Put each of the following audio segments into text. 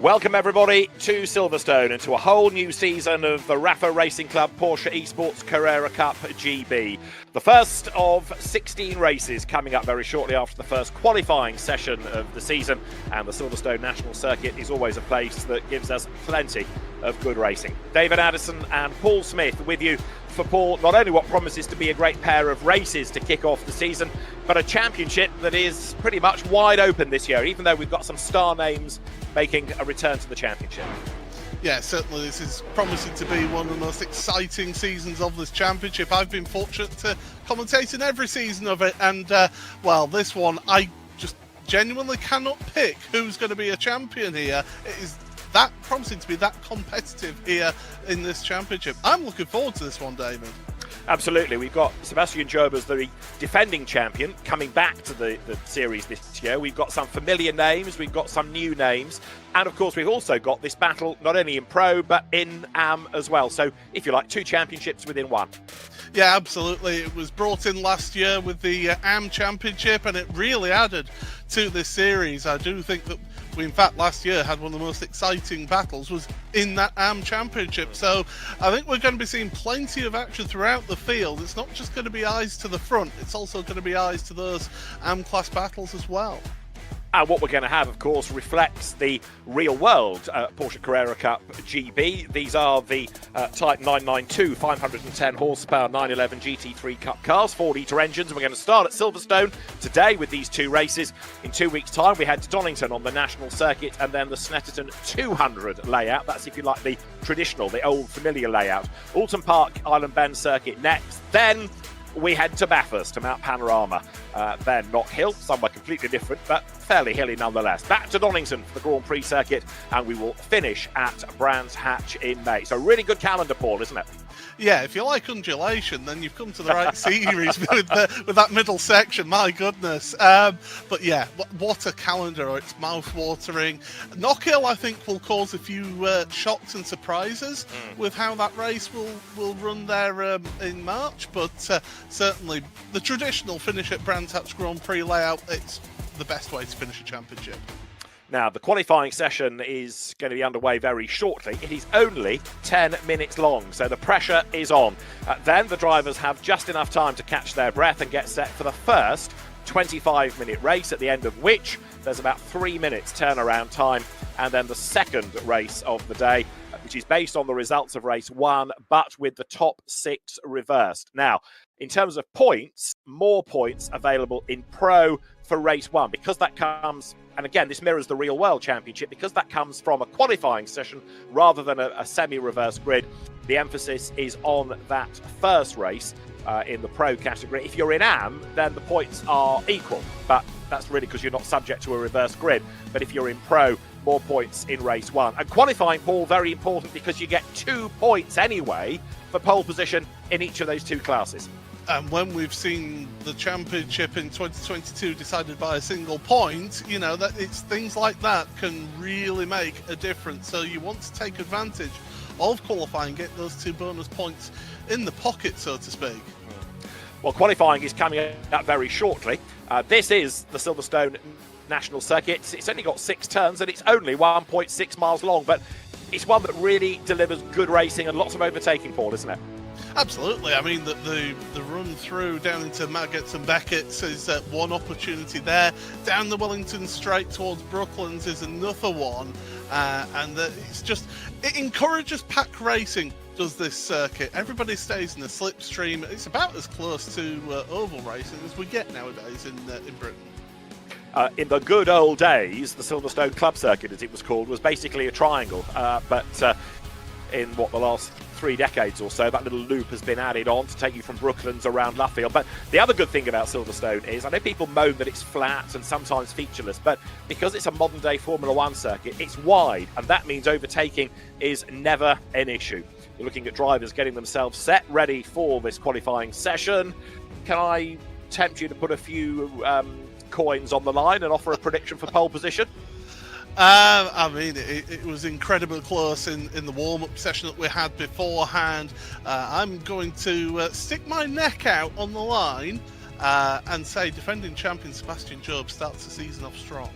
Welcome everybody to Silverstone and to a whole new season of the Rafa Racing Club Porsche Esports Carrera Cup GB. The first of 16 races coming up very shortly after the first qualifying session of the season, and the Silverstone National Circuit is always a place that gives us plenty of good racing. David Addison and Paul Smith with you for Paul, not only what promises to be a great pair of races to kick off the season, but a championship that is pretty much wide open this year, even though we've got some star names making a return to the championship. Yeah, certainly this is promising to be one of the most exciting seasons of this championship. I've been fortunate to commentate in every season of it, and well, this one I just genuinely cannot pick who's going to be a champion here. It is that promising to be that competitive here in this championship. I'm looking forward to this one, Damon. Absolutely. We've got Sebastian Job as the defending champion coming back to the series this year. We've got some familiar names, we've got some new names, and of course we've also got this battle not only in Pro but in AM as well. So if you like, two championships within one. Yeah, absolutely. It was brought in last year with the AM Championship, and it really added to this series. I do think that we, in fact, last year had one of the most exciting battles was in that AM Championship. So I think we're going to be seeing plenty of action throughout the field. It's not just going to be eyes to the front, it's also going to be eyes to those AM class battles as well. And what we're going to have, of course, reflects the real-world Porsche Carrera Cup GB. These are the Type 992 510 horsepower 911 GT3 Cup cars, 4-litre engines. And we're going to start at Silverstone today with these two races. In 2 weeks' time, we head to Donington on the national circuit, and then the Snetterton 200 layout. That's, if you like, the traditional, the old familiar layout. Alton Park Island Bend circuit next. Then we head to Bathurst, to Mount Panorama, then Knock Hill, somewhere completely different, but fairly hilly nonetheless. Back to Donington for the Grand Prix circuit, and we will finish at Brands Hatch in May. So really good calendar, Paul, isn't it? Yeah, if you like undulation, then you've come to the right series with that middle section. My goodness. But yeah, what a calendar. It's mouth-watering. Knock Hill, I think, will cause a few shocks and surprises with how that race will run there in March. But certainly the traditional finish at Brands Hatch Grand Prix layout, it's the best way to finish a championship. Now, the qualifying session is going to be underway very shortly. It is only 10 minutes long, so the pressure is on. Then the drivers have just enough time to catch their breath and get set for the first 25-minute race, at the end of which there's about 3 minutes turnaround time, and then the second race of the day, which is based on the results of race 1, but with the top 6 reversed. Now, in terms of points, more points available in Pro for race 1, because that comes, and again, this mirrors the Real World Championship, because that comes from a qualifying session rather than a semi-reverse grid. The emphasis is on that first race in the Pro category. If you're in AM, then the points are equal, but that's really because you're not subject to a reverse grid. But if you're in Pro, more points in race 1. And qualifying, Paul, very important, because you get 2 points anyway for pole position in each of those two classes. And when we've seen the championship in 2022 decided by a single point, you know, that it's things like that can really make a difference. So you want to take advantage of qualifying, get those 2 bonus points in the pocket, so to speak. Well, qualifying is coming up very shortly. This is the Silverstone National Circuit. It's only got 6 turns and it's only 1.6 miles long, but it's one that really delivers good racing and lots of overtaking, Paul, isn't it? Absolutely. I mean, the run through down into Maggots and Beckett's is one opportunity there. Down the Wellington Straight towards Brooklands is another one. And it encourages pack racing, does this circuit. Everybody stays in the slipstream. It's about as close to oval racing as we get nowadays in Britain. In the good old days, the Silverstone Club Circuit, as it was called, was basically a triangle. But in the last 3 decades or so, that little loop has been added on to take you from Brooklands around Luffield. But the other good thing about Silverstone is, I know people moan that it's flat and sometimes featureless, but because it's a modern day Formula 1 circuit, it's wide, and that means overtaking is never an issue. You're looking at drivers getting themselves set, ready for this qualifying session. Can I tempt you to put a few coins on the line and offer a prediction for pole position? I mean, it was incredibly close in the warm-up session that we had beforehand. I'm going to stick my neck out on the line and say defending champion Sebastian Job starts the season off strong.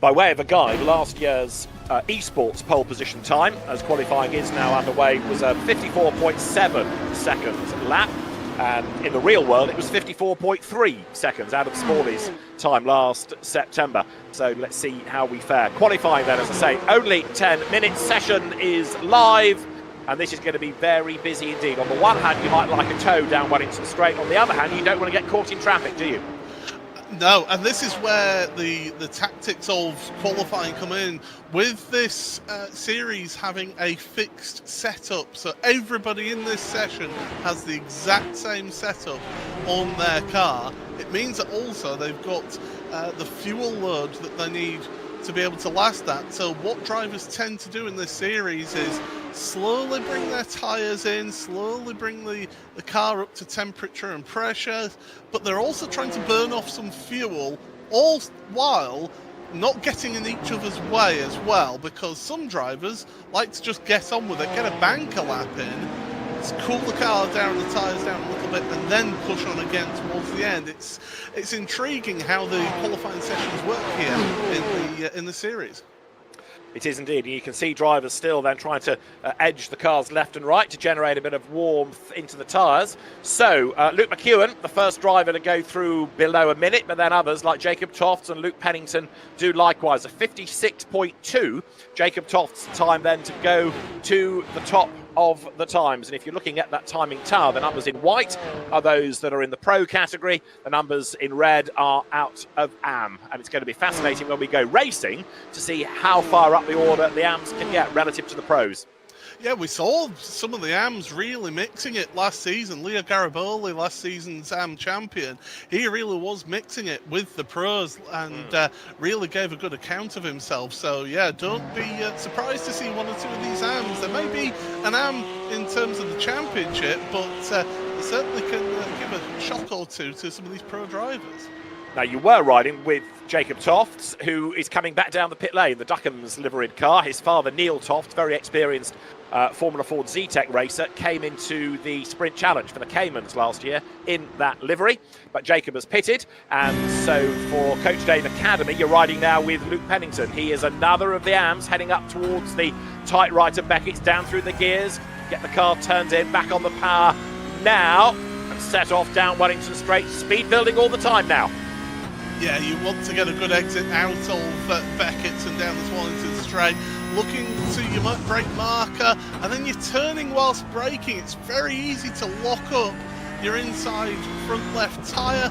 By way of a guide, last year's esports pole position time, as qualifying is now underway, was a 54.7 seconds lap. And in the real world, it was 54.3 seconds out of Smalley's time last September. So let's see how we fare. Qualifying then, as I say, only 10 minutes. Session is live. And this is going to be very busy indeed. On the one hand, you might like a tow down Wellington Straight. On the other hand, you don't want to get caught in traffic, do you? No, and this is where the tactics of qualifying come in. With this series having a fixed setup, so everybody in this session has the exact same setup on their car, it means that also they've got the fuel load that they need to be able to last that. So what drivers tend to do in this series is slowly bring their tyres in, slowly bring the car up to temperature and pressure, but they're also trying to burn off some fuel, all while not getting in each other's way as well, because some drivers like to just get on with it, get a banker lap in, cool the car down, the tyres down a little bit, and then push on again towards the end. It's intriguing how the qualifying sessions work here in the series. It is indeed, and you can see drivers still then trying to edge the cars left and right to generate a bit of warmth into the tyres. So Luke McEwen, the first driver to go through below a minute, but then others like Jacob Tofts and Luke Pennington do likewise. A 56.2, Jacob Tofts' time then to go to the top of the times. And if you're looking at that timing tower, the numbers in white are those that are in the pro category. The numbers in red are out of AM. And it's going to be fascinating when we go racing to see how far up the order the AMs can get relative to the pros. Yeah, we saw some of the AMs really mixing it last season. Leo Gariboli, last season's AM champion, he really was mixing it with the pros and really gave a good account of himself. So yeah, don't be surprised to see one or two of these AMs. There may be an AM in terms of the championship, but they certainly can give a shock or two to some of these pro drivers. Now, you were riding with Jacob Tofts, who is coming back down the pit lane, the Duckham's liveried car. His father, Neil Toft, very experienced Formula Ford Z-Tech racer, came into the Sprint Challenge for the Caymans last year in that livery. But Jacob has pitted, and so for Coach Dave Academy, you're riding now with Luke Pennington. He is another of the AMs heading up towards the tight right of Beckett's, down through the gears, get the car turned in, back on the power now, and set off down Wellington Straight. Speed building all the time now. Yeah, you want to get a good exit out of Beckett's and down this Wellington Straight, looking to your brake marker, and then you're turning whilst braking. It's very easy to lock up your inside front left tyre.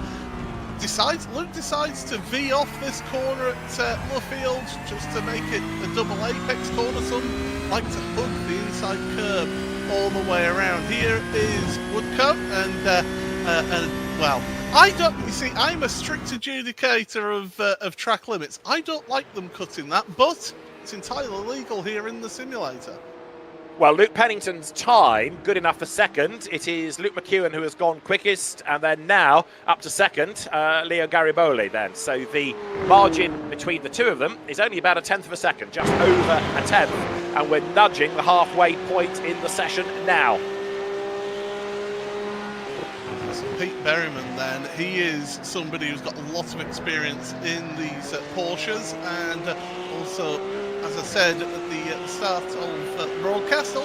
Luke decides to V off this corner at Luffield just to make it a double apex corner. Some like to hug the inside curb all the way around. Here is Woodcote, and well, you see, I'm a strict adjudicator of track limits. I don't like them cutting that, but it's entirely legal here in the simulator. Well, Luke Pennington's time, good enough for second. It is Luke McEwen who has gone quickest, and then now up to second, Leo Gariboli then. So the margin between the two of them is only about a tenth of a second, just over a tenth, and we're nudging the halfway point in the session now. Pete Berryman then, he is somebody who's got a lot of experience in these Porsches, and also, as I said at the start of the broadcast,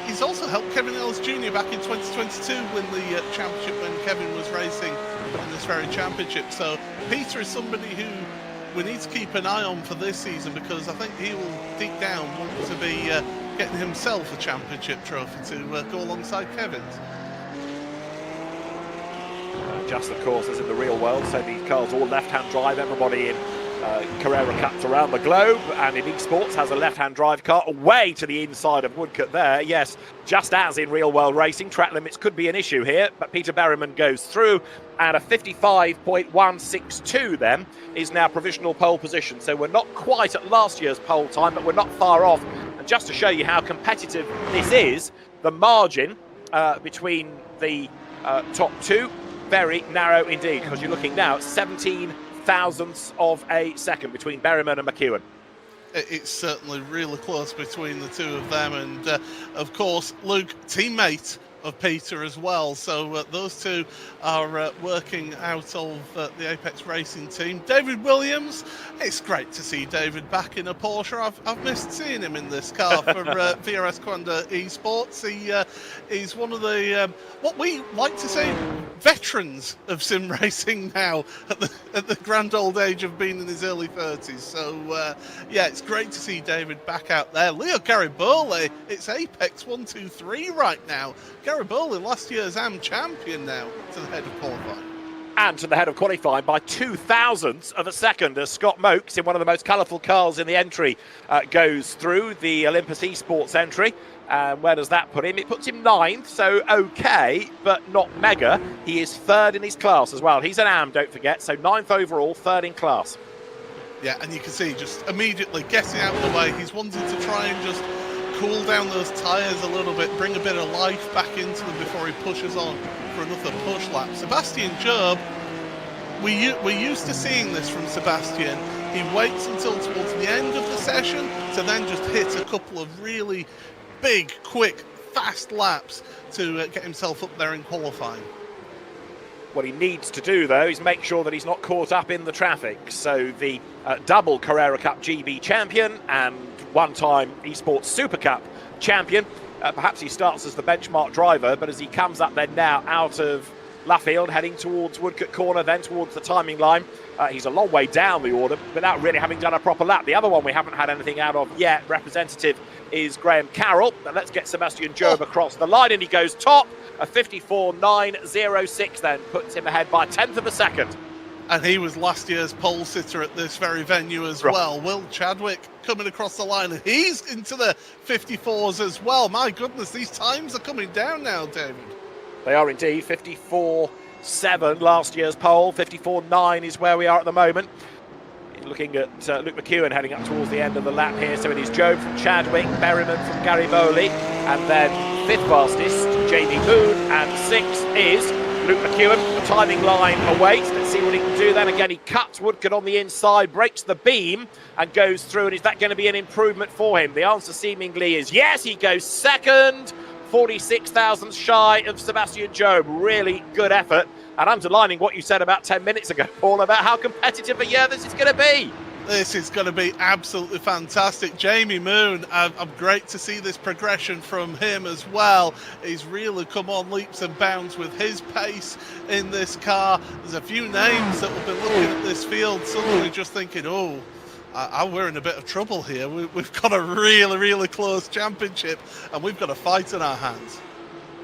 he's also helped Kevin Ellis Jr. back in 2022 win the championship when Kevin was racing in this very championship. So Peter is somebody who we need to keep an eye on for this season, because I think he will deep down want to be getting himself a championship trophy to go alongside Kevin's. Just, of course, as in the real world, so these cars all left-hand drive. Everybody in Carrera Cups around the globe and in esports has a left-hand drive car away to the inside of Woodcote there. Yes, just as in real-world racing, track limits could be an issue here, but Peter Berryman goes through, and a 55.162 then is now provisional pole position. So we're not quite at last year's pole time, but we're not far off. And just to show you how competitive this is, the margin between the top two, very narrow indeed, because you're looking now at 17 thousandths of a second between Berryman and McEwen. It's certainly really close between the two of them, and of course Luke, teammate of Peter as well. So those two are working out of the Apex Racing team. David Williams, it's great to see David back in a Porsche. I've missed seeing him in this car for VRS Quanda Esports. He's one of the, what we like to say, veterans of sim racing now at the grand old age of being in his early 30s. So yeah, it's great to see David back out there. Leo Garibaldi, it's Apex 1-2-3 right now. Garibaldi, last year's AM champion, now to the head of qualifying. And to the head of qualifying by 0.02 of a second as Scott Mokes, in one of the most colourful cars in the entry, goes through the Olympus Esports entry. And where does that put him? It puts him 9th, so okay, but not mega. He is 3rd in his class as well. He's an AM, don't forget, so 9th overall, 3rd in class. Yeah, and you can see just immediately getting out of the way. He's wanting to try and just cool down those tyres a little bit, bring a bit of life back into them before he pushes on for another push lap. Sebastian Job, we're used to seeing this from Sebastian. He waits until towards the end of the session to then just hit a couple of really big, quick, fast laps to get himself up there in qualifying. What he needs to do, though, is make sure that he's not caught up in the traffic. So the double Carrera Cup GB champion and one-time Esports Super Cup champion, perhaps he starts as the benchmark driver, but as he comes up then now out of Luffield, heading towards Woodcote Corner, then towards the timing line, he's a long way down the order without really having done a proper lap. The other one we haven't had anything out of yet, representative, is Graham Carroll. But let's get Sebastian Job across the line, and he goes top. A 54.906 then puts him ahead by 1/10 of a second. And he was last year's pole sitter at this very venue as well. Will Chadwick coming across the line, and he's into the 54s as well. My goodness, these times are coming down now, David. They are indeed. 54.7 last year's pole. 54.9 is where we are at the moment. Looking at Luke McEwen heading up towards the end of the lap here. So it is Job from Chadwick, Berryman from Garibaldi, and then 5th fastest, Jamie Moon, and 6th is Luke McEwen. The timing line awaits. Let's see what he can do then. Again, he cuts Woodcote on the inside, breaks the beam, and goes through. And is that going to be an improvement for him? The answer seemingly is yes. He goes 2nd. 46 thousandths shy of Sebastian Job. Really good effort. And underlining what you said about 10 minutes ago, Paul, about how competitive a year this is going to be. This is going to be absolutely fantastic. Jamie Moon, I'm great to see this progression from him as well. He's really come on leaps and bounds with his pace in this car. There's a few names that will be looking at this field suddenly just thinking, oh, we're in a bit of trouble here. We've got a really, really close championship, and we've got a fight in our hands.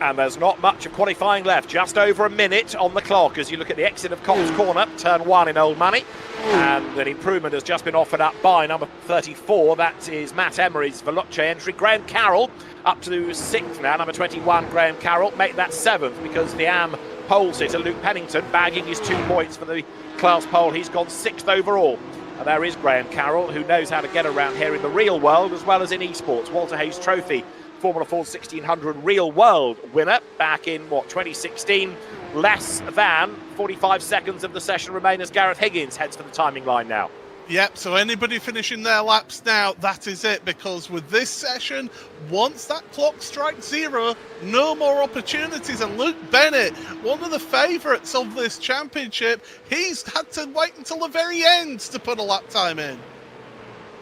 And there's not much of qualifying left. Just over a minute on the clock as you look at the exit of Coles Corner, turn 1 in Old Money. And an improvement has just been offered up by number 34. That is Matt Emery's Veloce entry. Graham Carroll up to 6th now. Number 21, Graham Carroll. Make that 7th because the AM pole sitter, Luke Pennington, bagging his 2 points for the class pole. He's gone 6th overall. And there is Graham Carroll, who knows how to get around here in the real world as well as in esports. Walter Hayes Trophy, Formula Ford 1600 real world winner back in, 2016. Less than 45 seconds of the session remain as Gareth Higgins heads for the timing line now. Yep, so anybody finishing their laps now, that is it, because with this session, once that clock strikes 0, no more opportunities. And Luke Bennett, one of the favourites of this championship, he's had to wait until the very end to put a lap time in.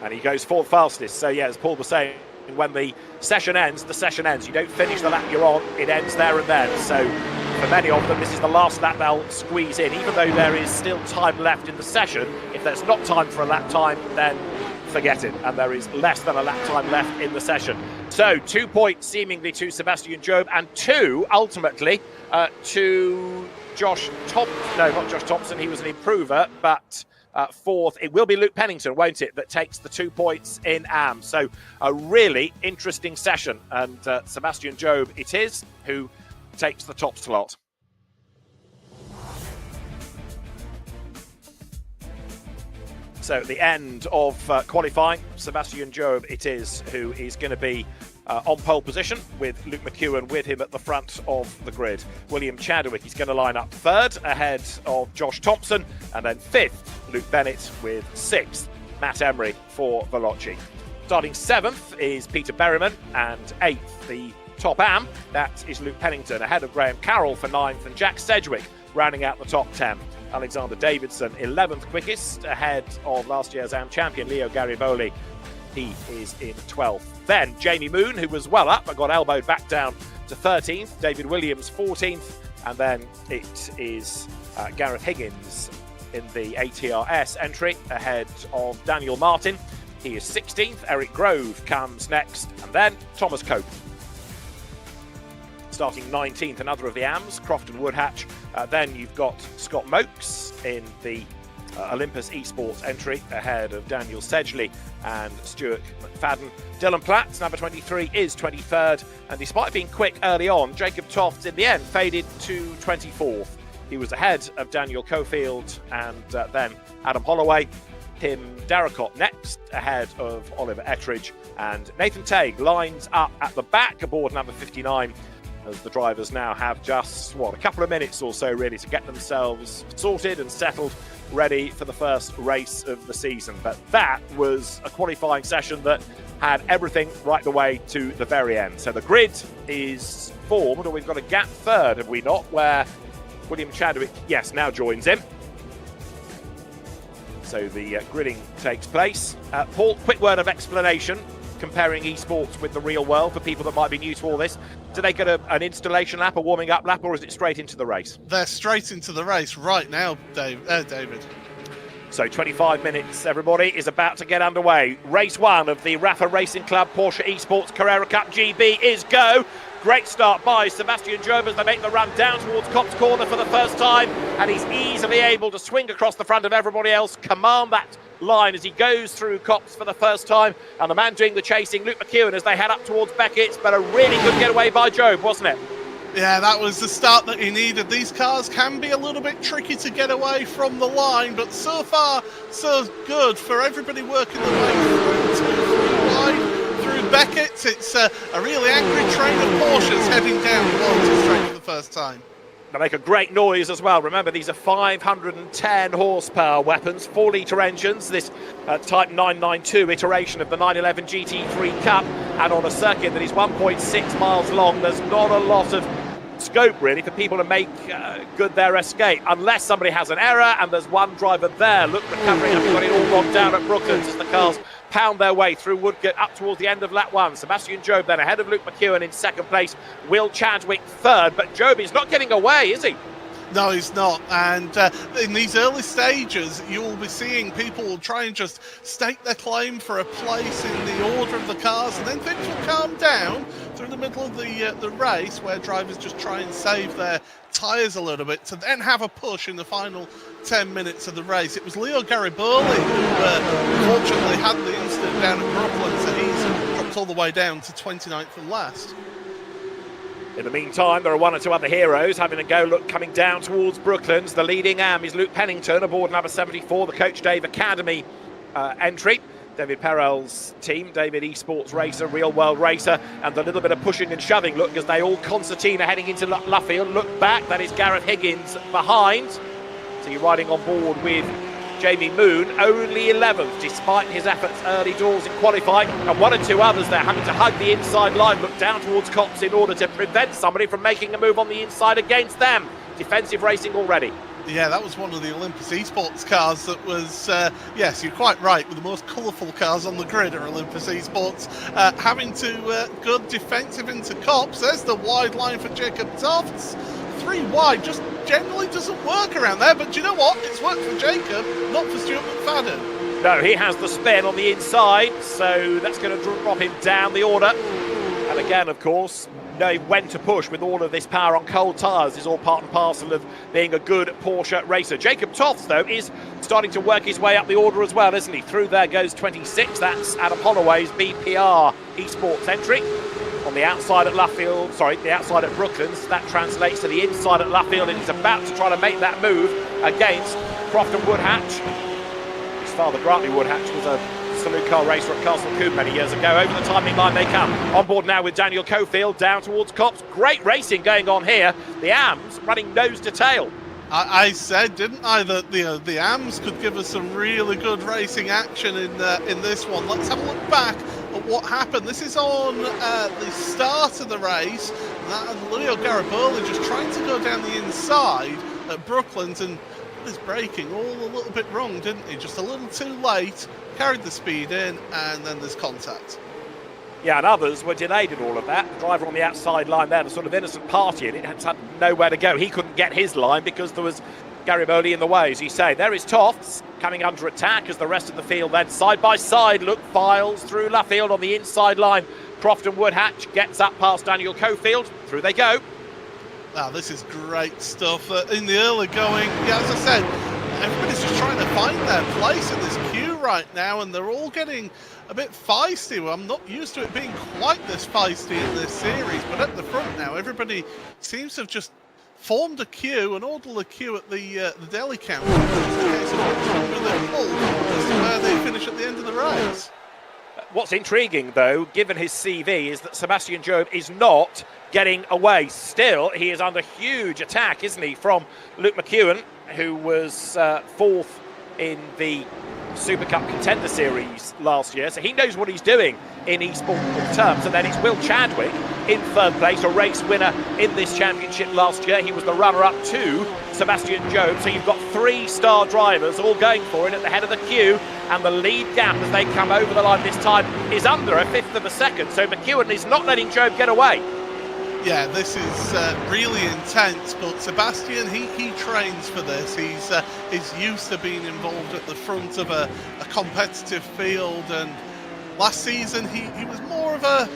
And he goes 4th fastest. So yeah, as Paul was saying, when the session ends, the session ends. You don't finish the lap you're on, it ends there and then. So for many of them, this is the last lap they'll squeeze in. Even though there is still time left in the session, if there's not time for a lap time, then forget it. And there is less than a lap time left in the session. So 2 points seemingly to Sebastian Job, and 2 ultimately to Josh Thompson. No, not Josh Thompson, he was an improver, but 4th, it will be Luke Pennington, won't it, that takes the 2 points in AM. So a really interesting session, and Sebastian Job it is who takes the top slot. So at the end of qualifying, Sebastian Job it is who is going to be on pole position, with Luke McEwen with him at the front of the grid. William Chadwick is going to line up 3rd ahead of Josh Thompson, and then 5th, Luke Bennett, with 6th, Matt Emery for Veloce. Starting 7th is Peter Berryman, and 8th, the top am, that is Luke Pennington, ahead of Graham Carroll for 9th, and Jack Sedgwick rounding out the top 10. Alexander Davidson, 11th quickest, ahead of last year's AM champion Leo Gariboli. He is in 12th. Then Jamie Moon, who was well up but got elbowed back down to 13th. David Williams, 14th. And then it is Gareth Higgins in the ATRS entry, ahead of Daniel Martin. He is 16th. Eric Grove comes next. And then Thomas Cope, starting 19th, another of the AMs, Crofton Woodhatch. Then you've got Scott Mokes in the Olympus Esports entry, ahead of Daniel Sedgley and Stuart McFadden. Dylan Platt, number 23, is 23rd, and despite being quick early on, Jacob Tofts in the end faded to 24th. He was ahead of Daniel Cofield and then Adam Holloway. Tim Darracott next, ahead of Oliver Ettridge, and Nathan Tague lines up at the back aboard number 59, as the drivers now have just, a couple of minutes or so really to get themselves sorted and settled, ready for the first race of the season. But that was a qualifying session that had everything right the way to the very end. So the grid is formed, or we've got a gap third, have we not, where William Chadwick, yes, now joins him. So the gridding takes place. Paul, quick word of explanation, comparing esports with the real world for people that might be new to all this. Do they get an installation lap, a warming up lap, or is it straight into the race? They're straight into the race right now, David. So 25 minutes, everybody, is about to get underway. Race 1 of the Rafa Racing Club Porsche Esports Carrera Cup GB is go. Great start by Sebastian Job as they make the run down towards Copse Corner for the first time, and he's easily able to swing across the front of everybody else, command that line as he goes through Copse for the first time. And the man doing the chasing, Luke McEwen, as they head up towards Beckett's, but a really good getaway by Job, wasn't it? Yeah, that was the start that he needed. These cars can be a little bit tricky to get away from the line, but so far, so good for everybody working their way through 2, 3 wide through Beckett's. It's a really angry train of Porsches heading down the Walter Straight for the first time. They make a great noise as well. Remember, these are 510 horsepower weapons, 4-litre engines, this Type 992 iteration of the 911 GT3 Cup, and on a circuit that is 1.6 miles long, there's not a lot of scope really for people to make good their escape, unless somebody has an error, and there's one driver there. Look, recovering, having got it all locked down at Brooklands as the cars pound their way through Woodgate up towards the end of lap 1. Sebastian Job then ahead of Luke McEwen in second place, Will Chadwick third, but Job is not getting away, is he? No, he's not. And in these early stages, you'll be seeing people try and just stake their claim for a place in the order of the cars, and then things will calm down through the middle of the race, where drivers just try and save their tyres a little bit to then have a push in the final 10 minutes of the race. It was Leo Gariboli who unfortunately had the incident down at Brooklyn, so he's dropped all the way down to 29th from last. In the meantime, there are one or two other heroes having a go. Look, coming down towards Brooklands. The leading am is Luke Pennington aboard number 74, the Coach Dave Academy entry. David Perel's team, David Esports Racer, Real World Racer, and the little bit of pushing and shoving, look, as they all concertina heading into Luffield. Look back, that is Gareth Higgins behind. So you're riding on board with Jamie Moon, only 11th, despite his efforts early doors in qualifying, and one or two others there having to hug the inside line, look down towards Copse in order to prevent somebody from making a move on the inside against them. Defensive racing already. Yeah, that was one of the Olympus Esports cars that was, yes, you're quite right, with the most colourful cars on the grid are Olympus Esports. Having to go defensive into Copse. There's the wide line for Jacob Tofts. 3 wide just generally doesn't work around there, but do you know what? It's worked for Jacob, not for Stuart McFadden. No, he has the spin on the inside, so that's going to drop him down the order. And again, of course, knowing when to push with all of this power on cold tyres is all part and parcel of being a good Porsche racer. Jacob Tofts, though, is starting to work his way up the order as well, isn't he? Through there goes 26. That's Adam Holloway's BPR Esports entry. On the outside at Luffield, the outside at Brooklands, that translates to the inside at Luffield, and he's about to try to make that move against Crofton Woodhatch. His father, Grantley Woodhatch, was a saloon car racer at Castle Coombe many years ago. Over the timing line they come. On board now with Daniel Cofield, down towards Copse. Great racing going on here. The AMs running nose to tail. I said, didn't I, that the AMs could give us some really good racing action in this one. Let's have a look back at what happened. This is on the start of the race, and Leo Gariboli just trying to go down the inside at Brooklands, and his braking all a little bit wrong, didn't he? Just a little too late, carried the speed in, and then there's contact. Yeah, and others were delayed in all of that. The driver on the outside line there, the sort of innocent party, and it had nowhere to go. He couldn't get his line because there was Gariboli in the way, as you say. There is Tofts coming under attack as the rest of the field then side by side look files through Luffield on the inside line. Croft and Woodhatch gets up past Daniel Cofield. Through they go. Now, this is great stuff. In the early going, yeah, as I said, everybody's just trying to find their place in this queue right now, and they're all getting a bit feisty. Well, I'm not used to it being quite this feisty in this series, but at the front now, everybody seems to have just formed a queue, an orderly queue at the deli counter. Just in case of really pull as to where they finish at the end of the race. What's intriguing, though, given his CV, is that Sebastian Job is not getting away. Still, he is under huge attack, isn't he, from Luke McEwen, who was fourth in the Super Cup Contender Series last year, so he knows what he's doing in eSport terms. And then it's Will Chadwick in third place, a race winner in this championship last year. He was the runner-up to Sebastian Job. So you've got 3-star drivers all going for it at the head of the queue, and the lead gap as they come over the line this time is under a fifth of a second. So McEwen is not letting Job get away. Yeah, this is really intense, but Sebastian, he trains for this. He's used to being involved at the front of a competitive field, and last season he was more of a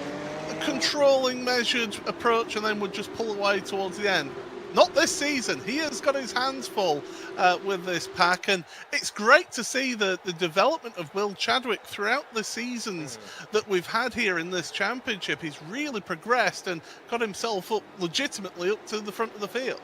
controlling, measured approach, and then would just pull away towards the end. Not this season. He has got his hands full with this pack, and it's great to see the development of Will Chadwick throughout the seasons that we've had here in this championship. He's really progressed and got himself up legitimately up to the front of the field.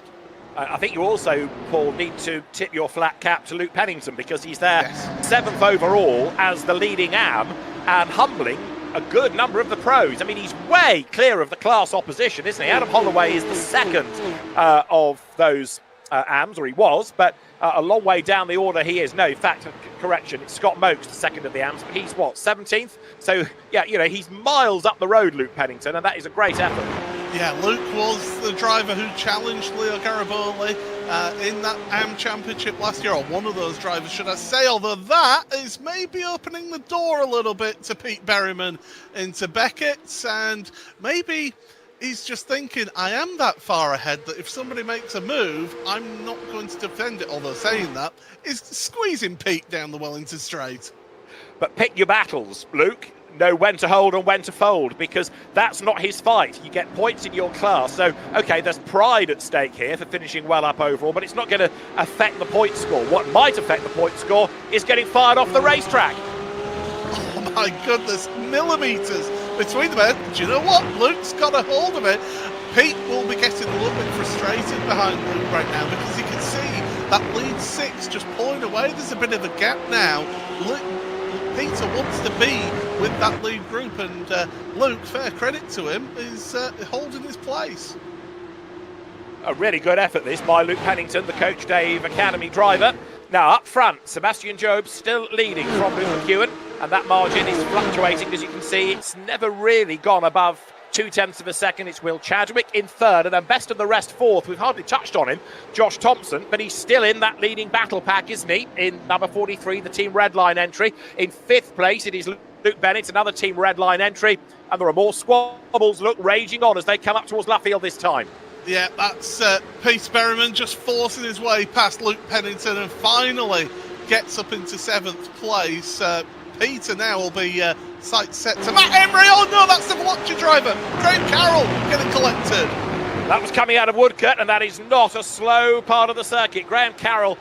I think you also, Paul, need to tip your flat cap to Luke Pennington, because he's there Yes. 7th overall as the leading AM and humbling a good number of the pros. I mean, he's way clear of the class opposition, isn't he? Adam Holloway is the second of those AMs, or he was, but a long way down the order he is. No, in fact, correction, it's Scott Mokes, the second of the AMs, but he's what, 17th? So, yeah, you know, he's miles up the road, Luke Pennington, and that is a great effort. Yeah, Luke was the driver who challenged Leo Gariboli in that AM Championship last year, or one of those drivers, should I say, although that is maybe opening the door a little bit to Pete Berryman into Beckett's, and maybe he's just thinking, I am that far ahead that if somebody makes a move, I'm not going to defend it, although saying that is squeezing Pete down the Wellington Straight. But pick your battles, Luke. Know when to hold and when to fold, because that's not his fight. You get points in your class. So, okay, there's pride at stake here for finishing well up overall, but it's not going to affect the point score. What might affect the point score is getting fired off the racetrack. Oh my goodness, millimetres between them. Do you know what? Luke's got a hold of it. Pete will be getting a little bit frustrated behind Luke right now, because he can see that lead 6 just pulling away. There's a bit of a gap now. Peter wants to be with that lead group, and Luke, fair credit to him, is holding his place. A really good effort this by Luke Pennington, the Coach Dave Academy driver. Now up front, Sebastian Job still leading from Luke McEwen, and that margin is fluctuating. As you can see, it's never really gone above 0.2 of a second. It's Will Chadwick in third, and then best of the rest fourth. We've hardly touched on him, Josh Thompson, but he's still in that leading battle pack, isn't he? In number 43, the Team Redline entry. In fifth place, it is Luke Bennett, another Team Redline entry, and there are more squabbles, raging on as they come up towards Luffield this time. Yeah, that's Pete Berryman just forcing his way past Luke Pennington and finally gets up into 7th place. Peter now will be sight set to Matt Emery. Oh no, that's the Veloce driver. Graham Carroll getting collected. That was coming out of Woodcote, and that is not a slow part of the circuit. Graham Carroll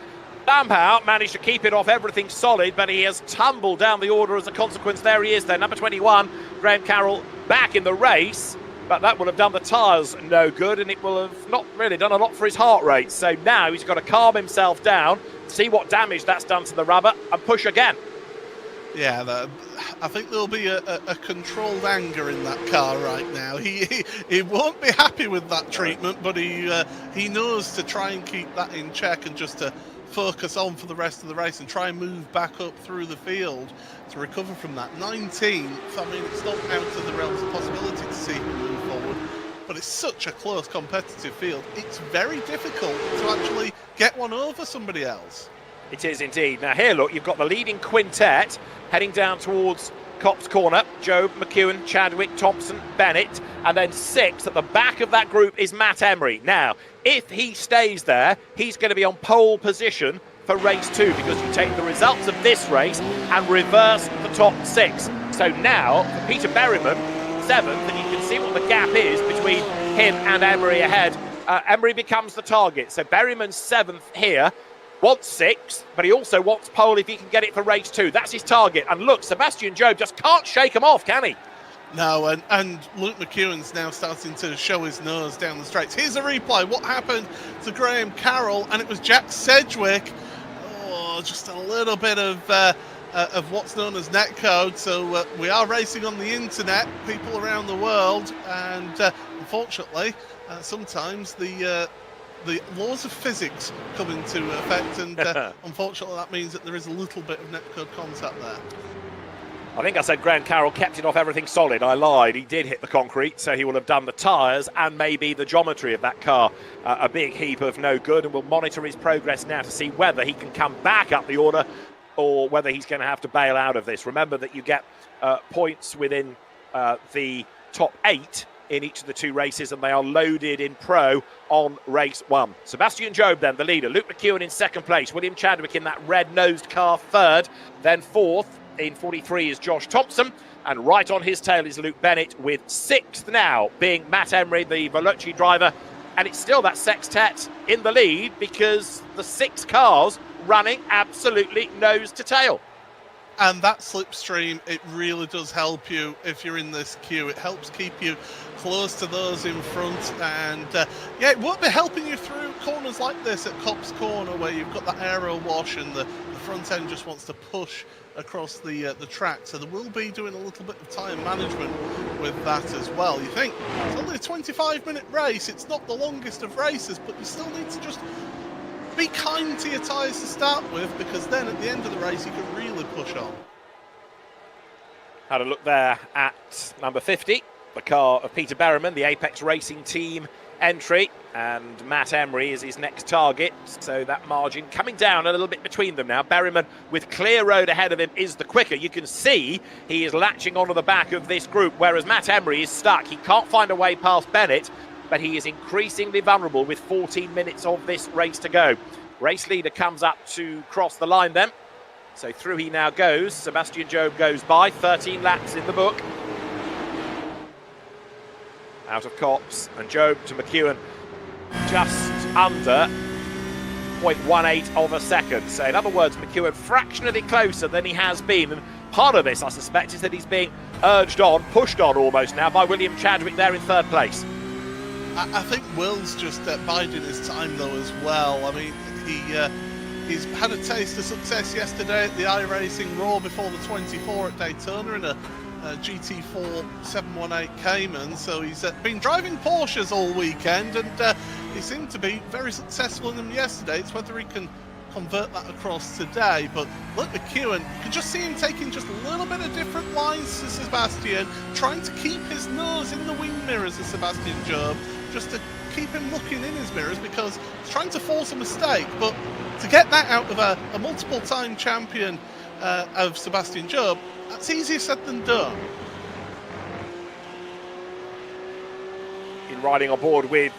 somehow managed to keep it off everything solid, but he has tumbled down the order as a consequence. There he is there, number 21, Graham Carroll back in the race, but that will have done the tyres no good, and it will have not really done a lot for his heart rate. So now he's got to calm himself down, see what damage that's done to the rubber, and push again. Yeah, I think there'll be a controlled anger in that car right now. He won't be happy with that treatment, but he knows to try and keep that in check and just to focus on for the rest of the race and try and move back up through the field to recover from that. 19th, I mean, it's not out of the realms of possibility to see him move forward, but it's such a close competitive field. It's very difficult to actually get one over somebody else. It is indeed. Now here, look, you've got the leading quintet heading down towards Copse Corner. Job, McEwen, Chadwick, Thompson, Bennett, and then 6th at the back of that group is Matt Emery. Now, if he stays there, he's going to be on pole position for race 2, because you take the results of this race and reverse the top 6. So now, for Peter Berryman, 7th, and you can see what the gap is between him and Emery ahead. Emery becomes the target. So Berryman's 7th here, wants 6th, but he also wants pole if he can get it for race 2. That's his target. And look, Sebastian Job just can't shake him off, can he? No, and Luke McEwen's now starting to show his nose down the straights. Here's a replay. What happened to Graham Carroll? And it was Jack Sedgwick. Oh, just a little bit of what's known as netcode. So we are racing on the internet, people around the world, and unfortunately, sometimes the laws of physics come into effect, and unfortunately that means that there is a little bit of netcode contact there. I think I said Graham Carroll kept it off everything solid. I lied. He did hit the concrete, so he will have done the tyres and maybe the geometry of that car a big heap of no good, and we'll monitor his progress now to see whether he can come back up the order or whether he's going to have to bail out of this. Remember that you get points within the top 8 in each of the 2 races, and they are loaded in pro on race 1. Sebastian Job then, the leader. Luke McEwen in 2nd place. William Chadwick in that red-nosed car 3rd. Then 4th in 43 is Josh Thompson. And right on his tail is Luke Bennett, with 6th now being Matt Emery, the Veloci driver. And it's still that sextet in the lead, because the 6 cars running absolutely nose to tail. And that slipstream, it really does help you if you're in this queue. It helps keep you close to those in front, and yeah, it won't be helping you through corners like this at Copse Corner, where you've got that aero wash and the front end just wants to push across the track. So there will be doing a little bit of tyre management with that as well. You think it's only a 25-minute race, it's not the longest of races, but you still need to just be kind to your tyres to start with, because then at the end of the race you can really push on. Had a look there at number 50, the car of Peter Berryman, the Apex Racing Team entry, and Matt Emery is his next target. So that margin coming down a little bit between them now. Berryman, with clear road ahead of him, is the quicker. You can see he is latching onto the back of this group, whereas Matt Emery is stuck. He can't find a way past Bennett, but he is increasingly vulnerable with 14 minutes of this race to go. Race leader comes up to cross the line then. So through he now goes. Sebastian Job goes by. 13 laps in the book. Out of Copse, and Job to McEwen just under 0.18 of a second. So in other words, McEwen fractionally closer than he has been. And part of this, I suspect, is that he's being urged on, pushed on almost now by William Chadwick there in 3rd place. I think Will's just biding his time though as well. I mean, he's had a taste of success yesterday at the iRacing Raw before the 24 at Daytona in a GT4 718 Cayman. So he's been driving Porsches all weekend, and he seemed to be very successful in them yesterday. It's whether he can convert that across today. But look, McEwen, you can just see him taking just a little bit of different lines to Sebastian, trying to keep his nose in the wing mirrors of Sebastian Job, just to keep him looking in his mirrors, because he's trying to force a mistake. But to get that out of a multiple-time champion of Sebastian Job, that's easier said than done. In riding on board with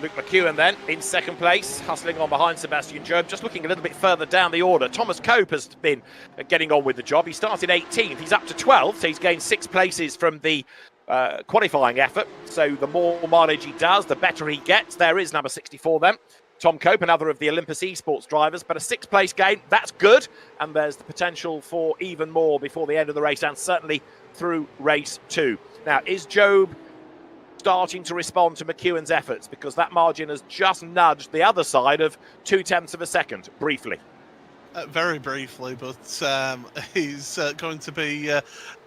Luke McEwen then, in 2nd place, hustling on behind Sebastian Job, just looking a little bit further down the order. Thomas Cope has been getting on with the job. He started 18th, he's up to 12th, so he's gained 6 places from the qualifying effort. So the more mileage he does, the better he gets. There is number 64 then. Tom Cope, another of the Olympus Esports drivers, but a 6th place gain, that's good. And there's the potential for even more before the end of the race, and certainly through race 2. Now, is Job starting to respond to McEwen's efforts? Because that margin has just nudged the other side of 0.2 of a second, briefly. Very briefly, but he's going to be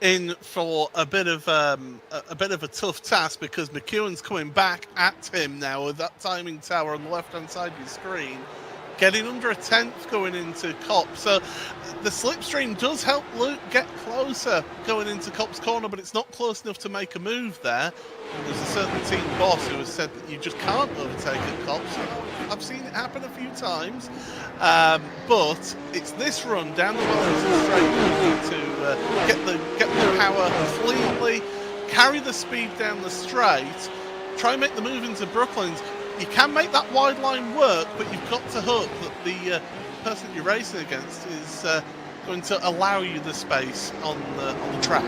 in for a bit of a tough task, because McEwen's coming back at him now with that timing tower on the left-hand side of your screen. getting under a 10th going into Cop. So the slipstream does help Luke get closer going into Cop's corner, but it's not close enough to make a move there. And there's a certain team boss who has said that you just can't overtake at Cop. So I've seen it happen a few times. But it's this run down the Wellington straight to get the power cleanly, carry the speed down the straight, try and make the move into Brooklands. You can make that wide line work, but you've got to hope that the person you're racing against is going to allow you the space on the track.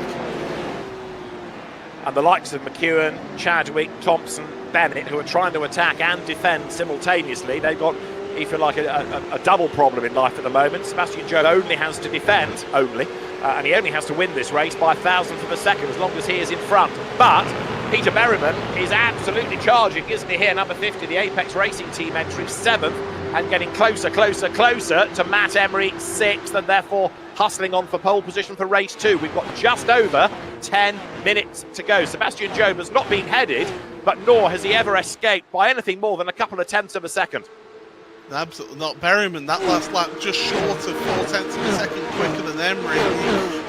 And the likes of McEwen, Chadwick, Thompson, Bennett, who are trying to attack and defend simultaneously, they've got, if you like, a double problem in life at the moment. Sebastian Joe only has to defend, and he only has to win this race by 1,000th of a second as long as he is in front. But Peter Berryman is absolutely charging, isn't he, here, number 50, the Apex Racing Team entry, 7th, and getting closer to Matt Emery, 6th, and therefore hustling on for pole position for race 2. We've got just over 10 minutes to go. Sebastian Job has not been headed, but nor has he ever escaped by anything more than a couple of tenths of a second. Absolutely not. Berryman, that last lap, just short of 4/10 of a second quicker than Emery.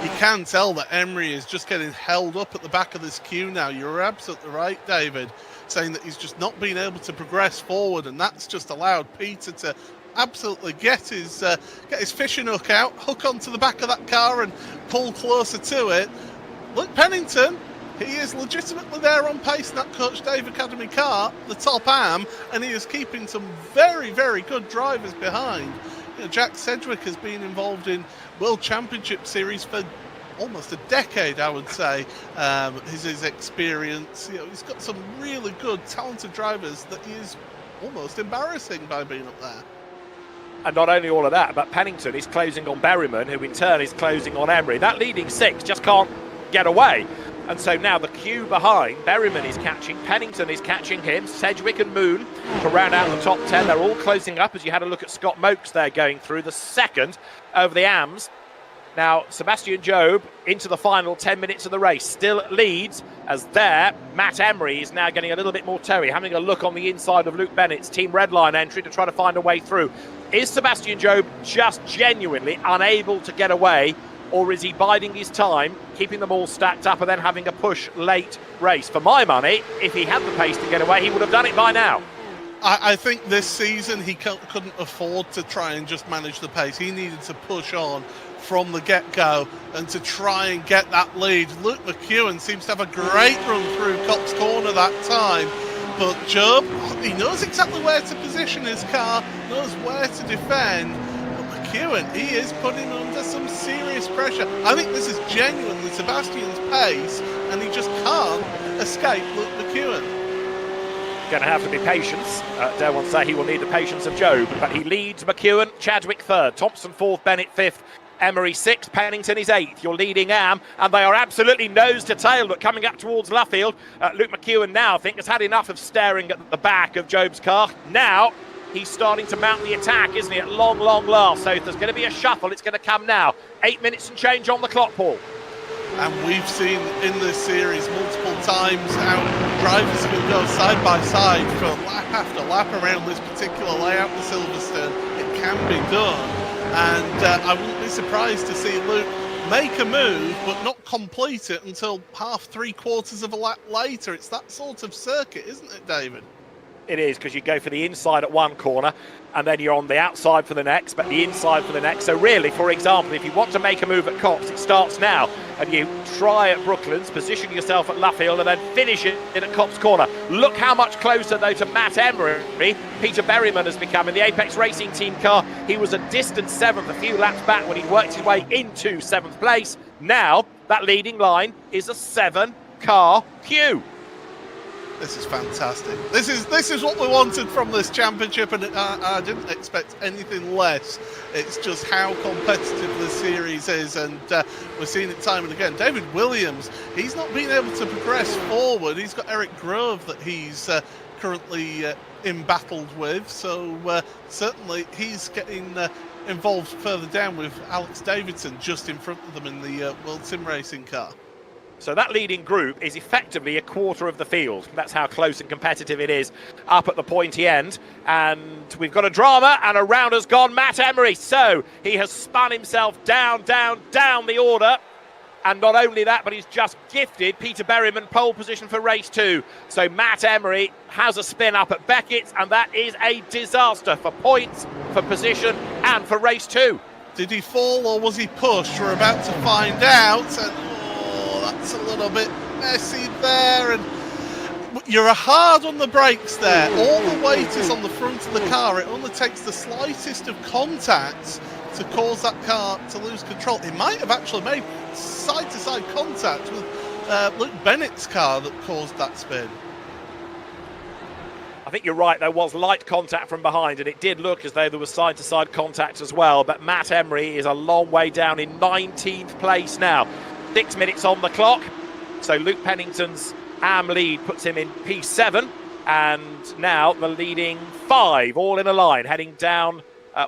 You can tell that Emery is just getting held up at the back of this queue now. You're absolutely right, David, saying that he's just not been able to progress forward, and that's just allowed Peter to absolutely get his fishing hook out, hook onto the back of that car and pull closer to it. Look, Pennington, he is legitimately there on pace in that Coach Dave Academy car, the top am, and he is keeping some very, very good drivers behind. You know, Jack Sedgwick has been involved in World Championship Series for almost a decade, I would say. His experience, you know, he's got some really good, talented drivers that he is almost embarrassing by being up there. And not only all of that, but Pennington is closing on Berryman, who in turn is closing on Emery. That leading 6 just can't get away. And so now the queue behind, Berryman is catching, Pennington is catching him, Sedgwick and Moon to round out the top 10. They're all closing up as you had a look at Scott Mokes there going through the second over the AMs. Now, Sebastian Job into the final 10 minutes of the race, still leads as there, Matt Emery is now getting a little bit more toey, having a look on the inside of Luke Bennett's Team Redline entry to try to find a way through. Is Sebastian Job just genuinely unable to get away, or is he biding his time, keeping them all stacked up and then having a push late race? For my money, if he had the pace to get away, he would have done it by now. I think this season he couldn't afford to try and just manage the pace. He needed to push on from the get-go and to try and get that lead. Luke McEwen seems to have a great run through Cop's corner that time, but Job, he knows exactly where to position his car, knows where to defend. But McEwen, he is putting him under some serious pressure. I think this is genuinely Sebastian's pace, and he just can't escape Luke McEwen. Going to have to be patience. Dare one say he will need the patience of Job, but he leads McEwen, Chadwick 3rd, Thompson 4th, Bennett 5th, Emery 6th, Pennington is 8th. Your leading am, and they are absolutely nose to tail, but coming up towards Luffield. Luke McEwen now, I think, has had enough of staring at the back of Job's car. Now he's starting to mount the attack, isn't he, at long last. So if there's going to be a shuffle, it's going to come now. 8 minutes and change on the clock, Paul. And we've seen in this series multiple times how drivers can go side by side for lap after lap around this particular layout in Silverstone. It can be done. And I wouldn't be surprised to see Luke make a move but not complete it until half, 3/4 of a lap later. It's that sort of circuit, isn't it, David? It is, because you go for the inside at one corner and then you're on the outside for the next, but the inside for the next. So really, for example, if you want to make a move at Cops, it starts now and you try at Brooklands, position yourself at Luffield and then finish it in at Cops Corner. Look how much closer, though, to Matt Emery Peter Berryman has become in the Apex Racing Team car. He was a distant 7th a few laps back when he worked his way into 7th place. Now, that leading line is a 7-car queue. This is fantastic. This is what we wanted from this championship, and I didn't expect anything less. It's just how competitive this series is, and we're seeing it time and again. David Williams, he's not been able to progress forward. He's got Eric Grove that he's currently embattled with, so certainly he's getting involved further down with Alex Davidson just in front of them in the World Sim Racing car. So that leading group is effectively a quarter of the field. That's how close and competitive it is up at the pointy end. And we've got a drama, and a round has gone Matt Emery. So he has spun himself down the order. And not only that, but he's just gifted Peter Berryman pole position for race 2. So Matt Emery has a spin up at Beckett's, and that is a disaster for points, for position, and for race 2. Did he fall or was he pushed? We're about to find out. And that's a little bit messy there. And you're hard on the brakes there. All the weight is on the front of the car. It only takes the slightest of contact to cause that car to lose control. It might have actually made side-to-side contact with Luke Bennett's car that caused that spin. I think you're right, there was light contact from behind, and it did look as though there was side-to-side contact as well, but Matt Emery is a long way down in 19th place now. 6 minutes on the clock, so Luke Pennington's AM lead puts him in P7, and now the leading 5 all in a line heading down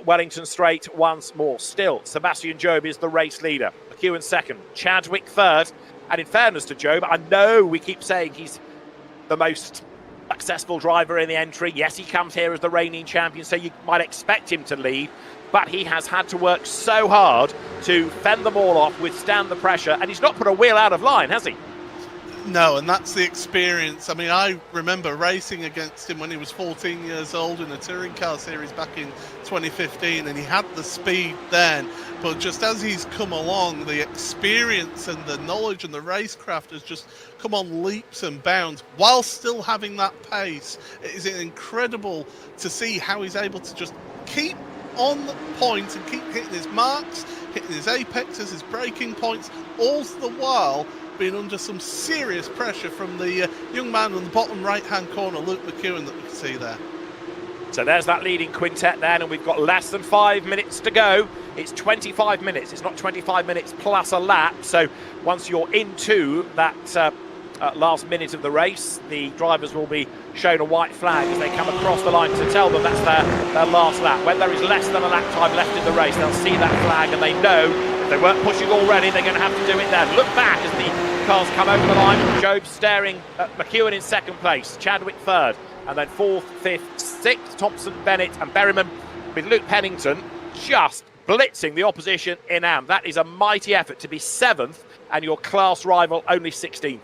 Wellington Straight once more. Still, Sebastian Job is the race leader. McEwen second, Chadwick third. And in fairness to Job, I know we keep saying he's the most successful driver in the entry. Yes, he comes here as the reigning champion, so you might expect him to lead. But he has had to work so hard to fend them all off, withstand the pressure, and he's not put a wheel out of line, has he? No, and that's the experience. I mean, I remember racing against him when he was 14 years old in a touring car series back in 2015, and he had the speed then. But just as he's come along, the experience and the knowledge and the racecraft has just come on leaps and bounds while still having that pace. It is incredible to see how he's able to just keep on the point and keep hitting his marks, hitting his apexes, his braking points, all the while being under some serious pressure from the young man on the bottom right-hand corner, Luke McEwen, that we can see there. So there's that leading quintet then, and we've got less than 5 minutes to go. It's 25 minutes. It's not 25 minutes plus a lap. So once you're into that last minute of the race, the drivers will be shown a white flag as they come across the line to tell them that's their last lap. When there is less than a lap time left in the race, they'll see that flag and they know if they weren't pushing already, they're going to have to do it then. Look back as the cars come over the line. Job staring at McEwen in second place, Chadwick third, and then fourth, fifth, sixth, Thompson, Bennett and Berryman, with Luke Pennington just blitzing the opposition in AM. That is a mighty effort to be 7th and your class rival only 16th.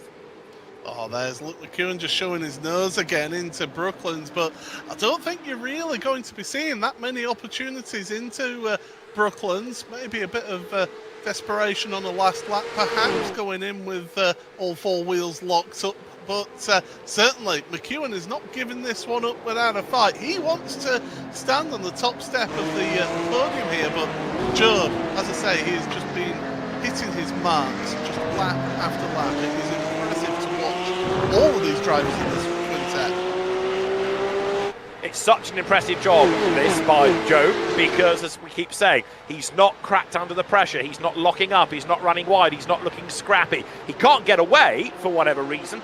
Oh, there's Luke McEwen just showing his nose again into Brooklands, but I don't think you're really going to be seeing that many opportunities into Brooklands. Maybe a bit of desperation on the last lap, perhaps going in with all 4 wheels locked up. But certainly, McEwen is not giving this one up without a fight. He wants to stand on the top step of the podium here, but Job, as I say, he has just been hitting his marks just lap after lap. It is impressive to watch all of these drivers in this quintet. It's such an impressive job, this, by Job, because, as we keep saying, he's not cracked under the pressure. He's not locking up. He's not running wide. He's not looking scrappy. He can't get away for whatever reason,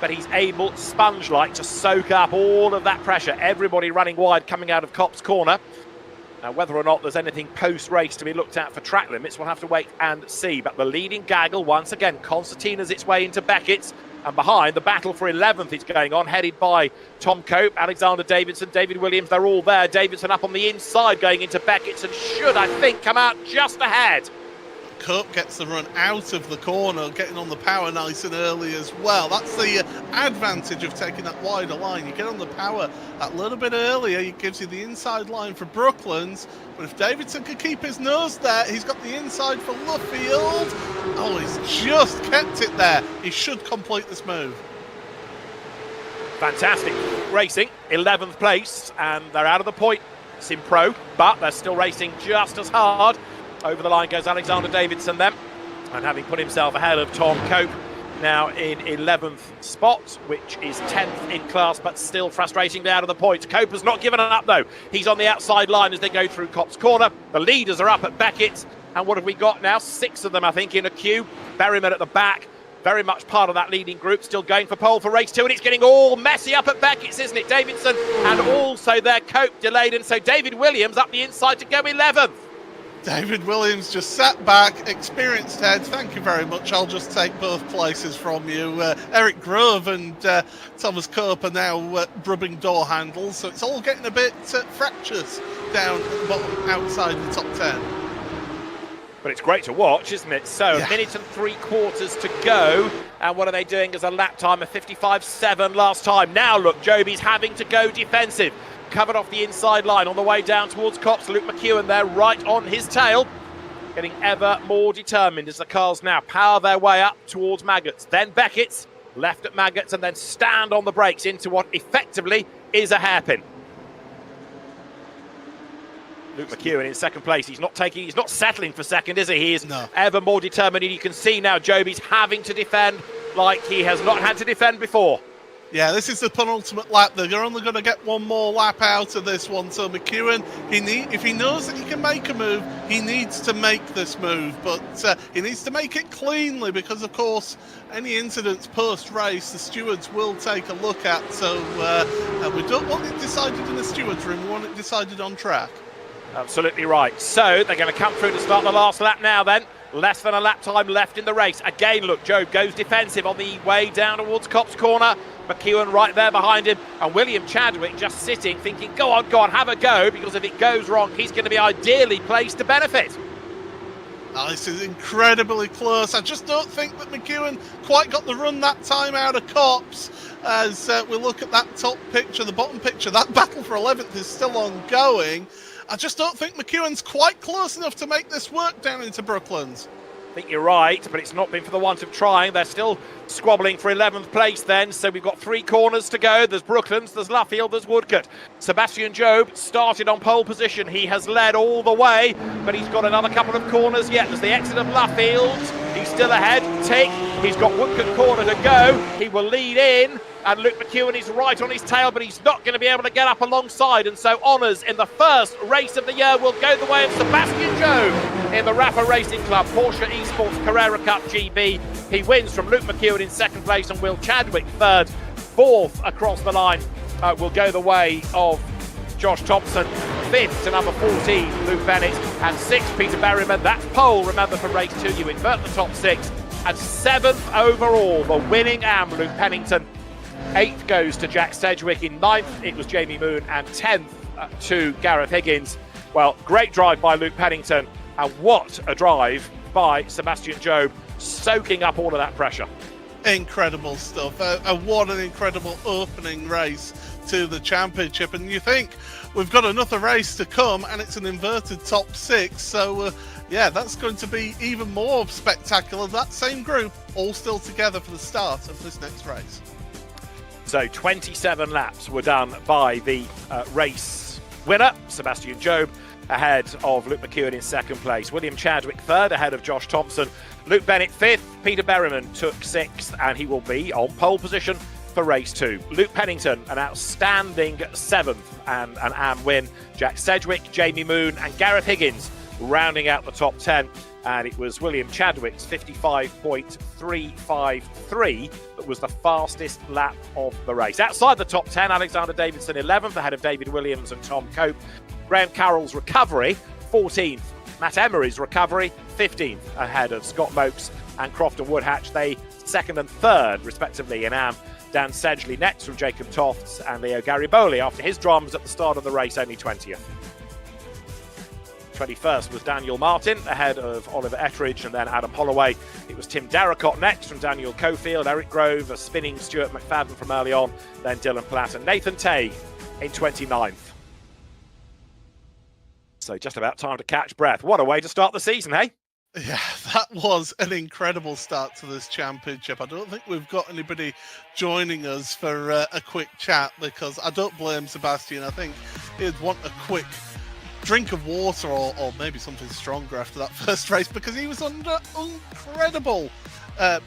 but he's able, sponge-like, to soak up all of that pressure. Everybody running wide coming out of Copse Corner. Now, whether or not there's anything post-race to be looked at for track limits, we'll have to wait and see. But the leading gaggle, once again, Concertina's its way into Beckett's. And behind, the battle for 11th is going on, headed by Tom Cope, Alexander Davidson, David Williams. They're all there. Davidson up on the inside going into Beckett's and should, I think, come out just ahead. Cope gets the run out of the corner, getting on the power nice and early as well. That's the advantage of taking that wider line. You get on the power that little bit earlier, it gives you the inside line for Brooklands. But if Davidson could keep his nose there, he's got the inside for Luffield. Oh, he's just kept it there. He should complete this move. Fantastic racing, 11th place, and they're out of the point sim pro, but they're still racing just as hard. Over the line goes Alexander Davidson then, and having put himself ahead of Tom Cope, now in 11th spot, which is 10th in class, but still frustratingly out of the points. Cope has not given up though. He's on the outside line as they go through Copse Corner. The leaders are up at Beckett's, and what have we got now? 6 of them, I think, in a queue. Berryman at the back, very much part of that leading group, still going for pole for race 2, and it's getting all messy up at Beckett's, isn't it? Davidson and also their Cope delayed, and so David Williams up the inside to go 11th. David Williams just sat back, experienced head. Thank you very much. I'll just take both places from you. Eric Grove and Thomas Cope are now rubbing door handles, so it's all getting a bit fractious down at the bottom outside the top 10. But it's great to watch, isn't it? So, Yeah. a minute and 3/4 to go. And what are they doing as a lap time of 55.7 last time? Now, look, Joby's having to go defensive. Covered off the inside line on the way down towards Copse. Luke McEwen there right on his tail. Getting ever more determined as the cars now power their way up towards Maggots. Then Beckett's left at Maggots and then stand on the brakes into what effectively is a hairpin. Luke McEwen in second place. He's not settling for second, is he? He is ever more determined. And you can see now Joby's having to defend like he has not had to defend before. Yeah, this is the penultimate lap. They're only going to get one more lap out of this one. So McEwen, if he knows that he can make a move, he needs to make this move. But he needs to make it cleanly because, of course, any incidents post-race, the stewards will take a look at. So we don't want it decided in the stewards' room. We want it decided on track. Absolutely right. So they're going to come through to start the last lap now then. Less than a lap time left in the race. Again, look, Job goes defensive on the way down towards Copse Corner. McEwen right there behind him. And William Chadwick just sitting, thinking, go on, have a go, because if it goes wrong, he's going to be ideally placed to benefit. Oh, this is incredibly close. I just don't think that McEwen quite got the run that time out of Copse. As we look at that top picture, the bottom picture, that battle for 11th is still ongoing. I just don't think McEwen's quite close enough to make this work down into Brooklands. I think you're right, but it's not been for the want of trying. They're still squabbling for 11th place then, so we've got 3 corners to go. There's Brooklands, there's Luffield, there's Woodcote. Sebastian Job started on pole position. He has led all the way, but he's got another couple of corners yet. There's the exit of Luffield. He's still ahead. Tick. He's got Woodcote corner to go. He will lead in, and Luke McEwen is right on his tail, but he's not going to be able to get up alongside, and so honours in the first race of the year will go the way of Sebastian Job in the Rafa Racing Club Porsche Esports Carrera Cup GB. He wins from Luke McEwen in second place and Will Chadwick third. Fourth across the line will go the way of Josh Thompson. Fifth to number 14, Luke Bennett, and sixth, Peter Berryman. That's pole, remember, for race 2. You invert the top 6. And 7th overall, the winning am, Luke Pennington. 8th goes to Jack Sedgwick. In 9th, it was Jamie Moon, and 10th to Gareth Higgins. Well, great drive by Luke Pennington, and what a drive by Sebastian Job, soaking up all of that pressure. Incredible stuff. What an incredible opening race to the championship. And you think we've got another race to come, and it's an inverted top 6. So, yeah, that's going to be even more spectacular. That same group all still together for the start of this next race. So 27 laps were done by the race winner, Sebastian Job, ahead of Luke McEwen in second place. William Chadwick third, ahead of Josh Thompson. Luke Bennett fifth. Peter Berryman took sixth, and he will be on pole position for race 2. Luke Pennington, an outstanding 7th and an AM win. Jack Sedgwick, Jamie Moon, and Gareth Higgins rounding out the top 10. And it was William Chadwick's 55.353 that was the fastest lap of the race. Outside the top 10, Alexander Davidson 11th, ahead of David Williams and Tom Cope. Graham Carroll's recovery, 14th. Matt Emery's recovery, 15th, ahead of Scott Mokes and Crofton Woodhatch. They second and third, respectively, in AM. Dan Sedgley next from Jacob Tofts, and Leo Gariboli after his dramas at the start of the race, only 20th. 21st was Daniel Martin, ahead of Oliver Ettridge and then Adam Holloway. It was Tim Darracott next from Daniel Cofield, Eric Grove, a spinning Stuart McFadden from early on, then Dylan Platt and Nathan Tay in 29th. So just about time to catch breath. What a way to start the season, hey? Yeah, that was an incredible start to this championship. I don't think we've got anybody joining us for a quick chat, because I don't blame Sebastian. I think he'd want a quick drink of water or maybe something stronger after that first race, because he was under incredible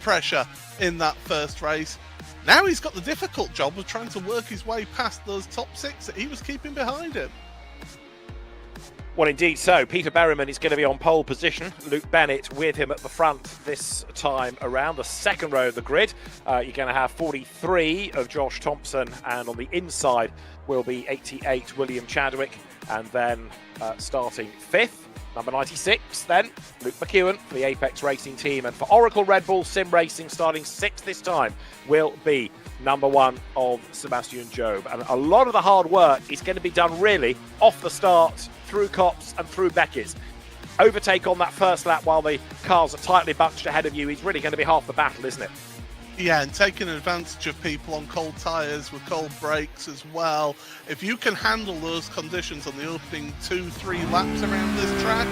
pressure in that first race. Now he's got the difficult job of trying to work his way past those top 6 that he was keeping behind him. Well, indeed so. Peter Berryman is going to be on pole position. Luke Bennett with him at the front this time around, the second row of the grid. You're going to have 43 of Josh Thompson, and on the inside will be 88 William Chadwick And then starting 5th, number 96 then, Luke McEwen for the Apex Racing team. And for Oracle Red Bull Sim Racing, starting 6th this time, will be number 1 of Sebastian Job. And a lot of the hard work is going to be done really off the start, through Copse and through Beckett's. Overtake on that first lap while the cars are tightly bunched ahead of you is really going to be half the battle, isn't it? Yeah, and taking advantage of people on cold tyres with cold brakes as well. If you can handle those conditions on the opening 2-3 laps around this track,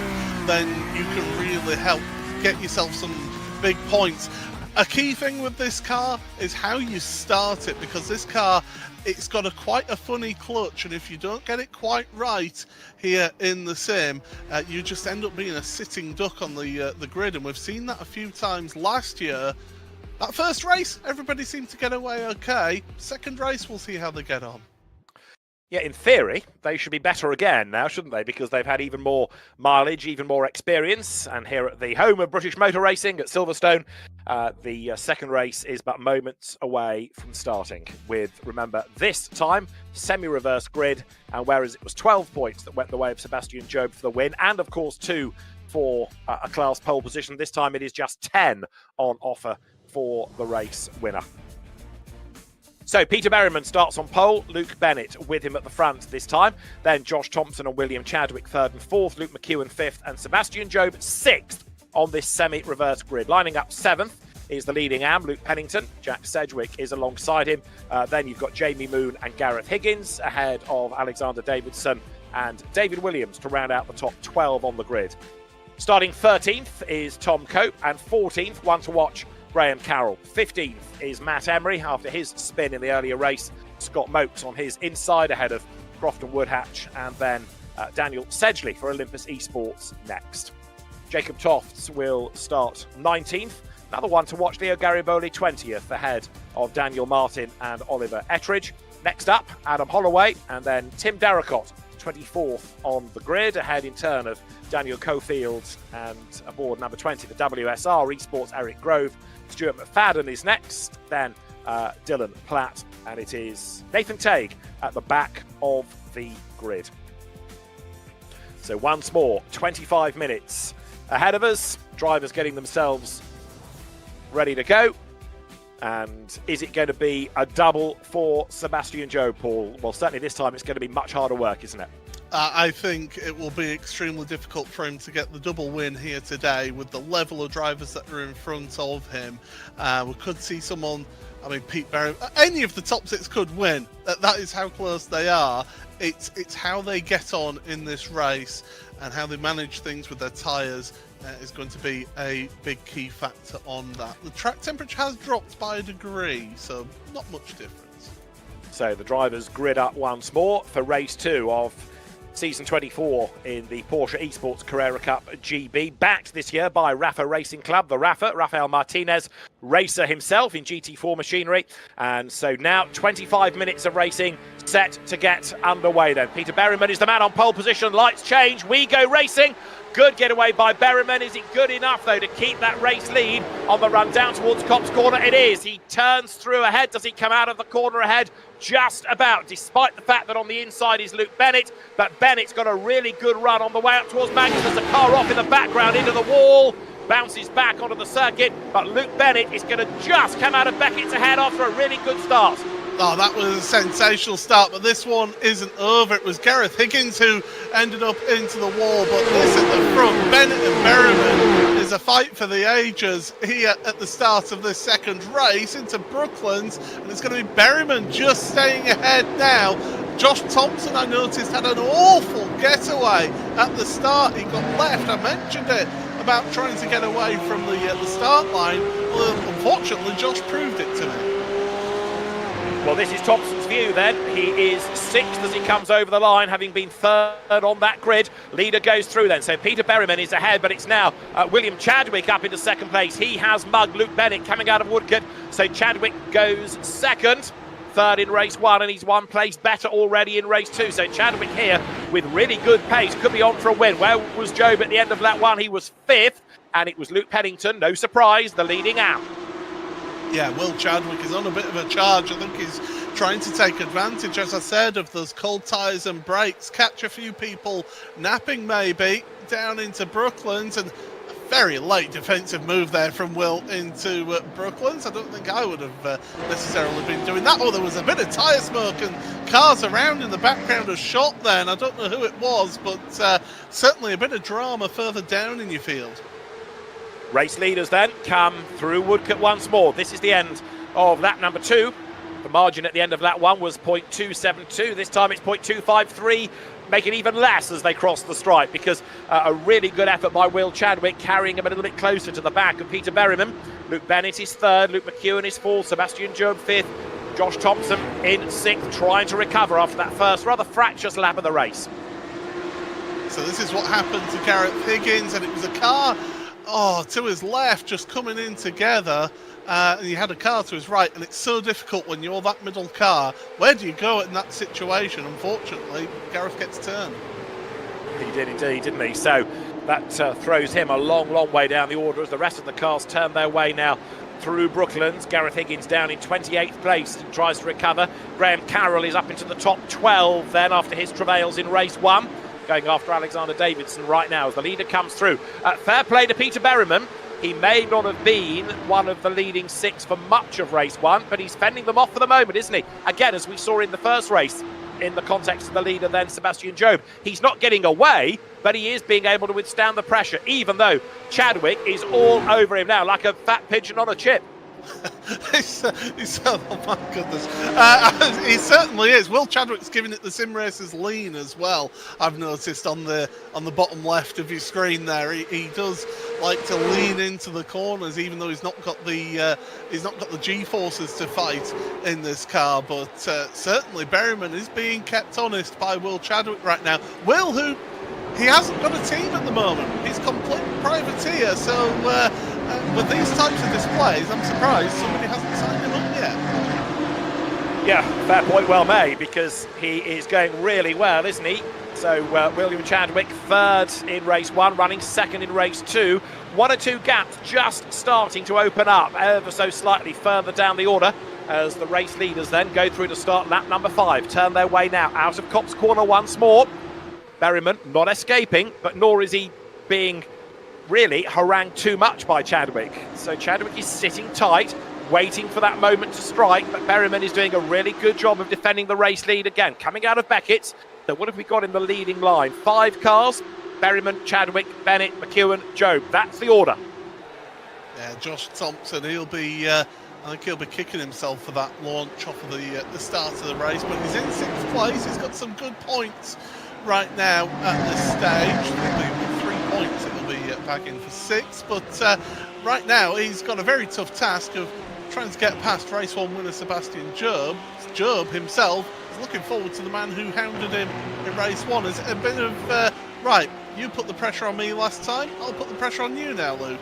then you can really help get yourself some big points. A key thing with this car is how you start it, because this car, it's got quite a funny clutch, and if you don't get it quite right here in the sim, you just end up being a sitting duck on the grid, and we've seen that a few times last year. That first race, everybody seemed to get away okay. Second race, we'll see how they get on. Yeah, in theory, they should be better again now, shouldn't they? Because they've had even more mileage, even more experience. And here at the home of British motor racing at Silverstone, the second race is but moments away from starting. With, remember, this time, semi-reverse grid. And whereas it was 12 points that went the way of Sebastian Job for the win, and of course 2 for a class pole position, this time it is just 10 on offer for the race winner. So Peter Berryman starts on pole, Luke Bennett with him at the front this time. Then Josh Thompson and William Chadwick 3rd and 4th, Luke McEwen 5th, and Sebastian Job 6th on this semi-reverse grid. Lining up 7th is the leading AM, Luke Pennington. Jack Sedgwick is alongside him. Then you've got Jamie Moon and Gareth Higgins ahead of Alexander Davidson and David Williams to round out the top 12 on the grid. Starting 13th is Tom Cope, and 14th, one to watch, Graham Carroll. 15th is Matt Emery after his spin in the earlier race. Scott Mopes on his inside ahead of Crofton Woodhatch, and then Daniel Sedgley for Olympus Esports next. Jacob Tofts will start 19th. Another one to watch, Leo Gariboli 20th ahead of Daniel Martin and Oliver Ettridge. Next up, Adam Holloway, and then Tim Darracott 24th on the grid, ahead in turn of Daniel Cofield, and aboard number 20, the WSR Esports Eric Grove. Stuart McFadden is next, then Dylan Platt, and it is Nathan Tague at the back of the grid. So once more, 25 minutes ahead of us, drivers getting themselves ready to go. And is it going to be a double for Sebastian Job, Paul? Well, certainly this time it's going to be much harder work, isn't it? I think it will be extremely difficult for him to get the double win here today with the level of drivers that are in front of him. We could see someone, I mean, Pete Berry, any of the top 6 could win. That is how close they are. It's how they get on in this race and how they manage things with their tyres is going to be a big key factor on that. The track temperature has dropped by a degree, so not much difference. So the drivers grid up once more for race 2 of Season 24 in the Porsche Esports Carrera Cup GB, backed this year by Rafa Racing Club, the Rafael Martinez, racer himself in GT4 machinery. And so now 25 minutes of racing set to get underway then. Peter Berryman is the man on pole position, lights change, we go racing. Good getaway by Berryman. Is it good enough, though, to keep that race lead on the run down towards Copse Corner? It is. He turns through ahead. Does he come out of the corner ahead? Just about, despite the fact that on the inside is Luke Bennett. But Bennett's got a really good run on the way up towards Magnus. There's a car off in the background into the wall. Bounces back onto the circuit. But Luke Bennett is going to just come out of Beckett's ahead after a really good start. Oh, that was a sensational start, but this one isn't over. It was Gareth Higgins who ended up into the wall, but this at the front, Bennett and Berryman, is a fight for the ages here at the start of this second race into Brooklands, and it's going to be Berryman just staying ahead now. Josh Thompson, I noticed, had an awful getaway at the start. He got left. I mentioned it about trying to get away from the start line. Well, unfortunately, Josh proved it to me. Well, this is Thompson's view then. He is 6th as he comes over the line, having been 3rd on that grid. Leader goes through then. So Peter Berryman is ahead, but it's now William Chadwick up into 2nd place. He has mugged Luke Bennett coming out of Woodcote. So Chadwick goes 2nd. 3rd in race 1, and he's 1 place better already in race 2. So Chadwick here with really good pace, could be on for a win. Where was Job at the end of lap 1? He was 5th, and it was Luke Pennington, no surprise, the leading out. Yeah, Will Chadwick is on a bit of a charge. I think he's trying to take advantage, as I said, of those cold tyres and brakes, catch a few people napping maybe down into Brooklands, and a very late defensive move there from Will into Brooklands. I don't think I would have necessarily been doing that. Oh, there was a bit of tyre smoke and cars around in the background of shot there, and I don't know who it was, but certainly a bit of drama further down in your field. Race leaders then come through Woodcote once more. This is the end of lap number 2. The margin at the end of lap 1 was 0.272. This time it's 0.253, make it even less as they cross the stripe, because a really good effort by Will Chadwick, carrying him a little bit closer to the back of Peter Berryman. Luke Bennett is 3rd, Luke McEwen is 4th, Sebastian Job 5th, Josh Thompson in 6th, trying to recover after that first rather fractious lap of the race. So this is what happened to Gareth Higgins, and it was a car to his left, just coming in together, and he had a car to his right, and it's so difficult when you're that middle car. Where do you go in that situation? Unfortunately, Gareth gets turned. He did indeed, didn't he? So that throws him a long, long way down the order as the rest of the cars turn their way now through Brooklands. Gareth Higgins down in 28th place, tries to recover. Graham Carroll is up into the top 12 then after his travails in race 1. Going after Alexander Davidson right now as the leader comes through. Fair play to Peter Berryman. He may not have been one of the leading 6 for much of race 1, but he's fending them off for the moment, isn't he? Again, as we saw in the first race, in the context of the leader then, Sebastian Job. He's not getting away, but he is being able to withstand the pressure, even though Chadwick is all over him now, like a fat pigeon on a chip. Oh my goodness, he certainly is. Will Chadwick's giving it the sim racers lean as well. I've noticed on the bottom left of your screen there, he does like to lean into the corners, even though he's not got the G forces to fight in this car. But certainly Berryman is being kept honest by Will Chadwick right now. Will, who he hasn't got a team at the moment, he's complete privateer, so with these types of displays, I'm surprised somebody hasn't signed him up yet. Yeah, fair point, well made, because he is going really well, isn't he? So William Chadwick 3rd in race 1, running 2nd in race 2. 1 or 2 gaps just starting to open up ever so slightly further down the order as the race leaders then go through to start lap number 5. Turn their way now out of Copse Corner once more. Berryman not escaping, but nor is he being really harangued too much by Chadwick. So Chadwick is sitting tight, waiting for that moment to strike, but Berryman is doing a really good job of defending the race lead again. Coming out of Beckett's, so what have we got in the leading line? 5 cars, Berryman, Chadwick, Bennett, McEwen, Job. That's the order. Yeah, Josh Thompson, I think he'll be kicking himself for that launch off of the start of the race, but he's in 6th place. He's got some good points right now at this stage. With 3 points, it'll be back in for 6, but right now he's got a very tough task of trying to get past race 1 winner Sebastian Job. Job himself is looking forward to the man who hounded him in race 1. It's a bit of right, you put the pressure on me last time, I'll put the pressure on you now, Luke.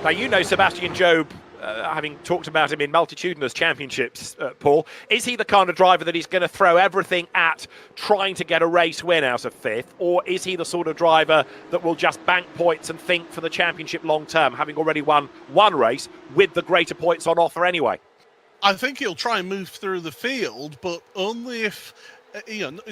Now, you know Sebastian Job, having talked about him in multitudinous championships, Paul, is he the kind of driver that he's going to throw everything at trying to get a race win out of 5th, or is he the sort of driver that will just bank points and think for the championship long term, having already won 1 race with the greater points on offer anyway? I think he'll try and move through the field, but only if,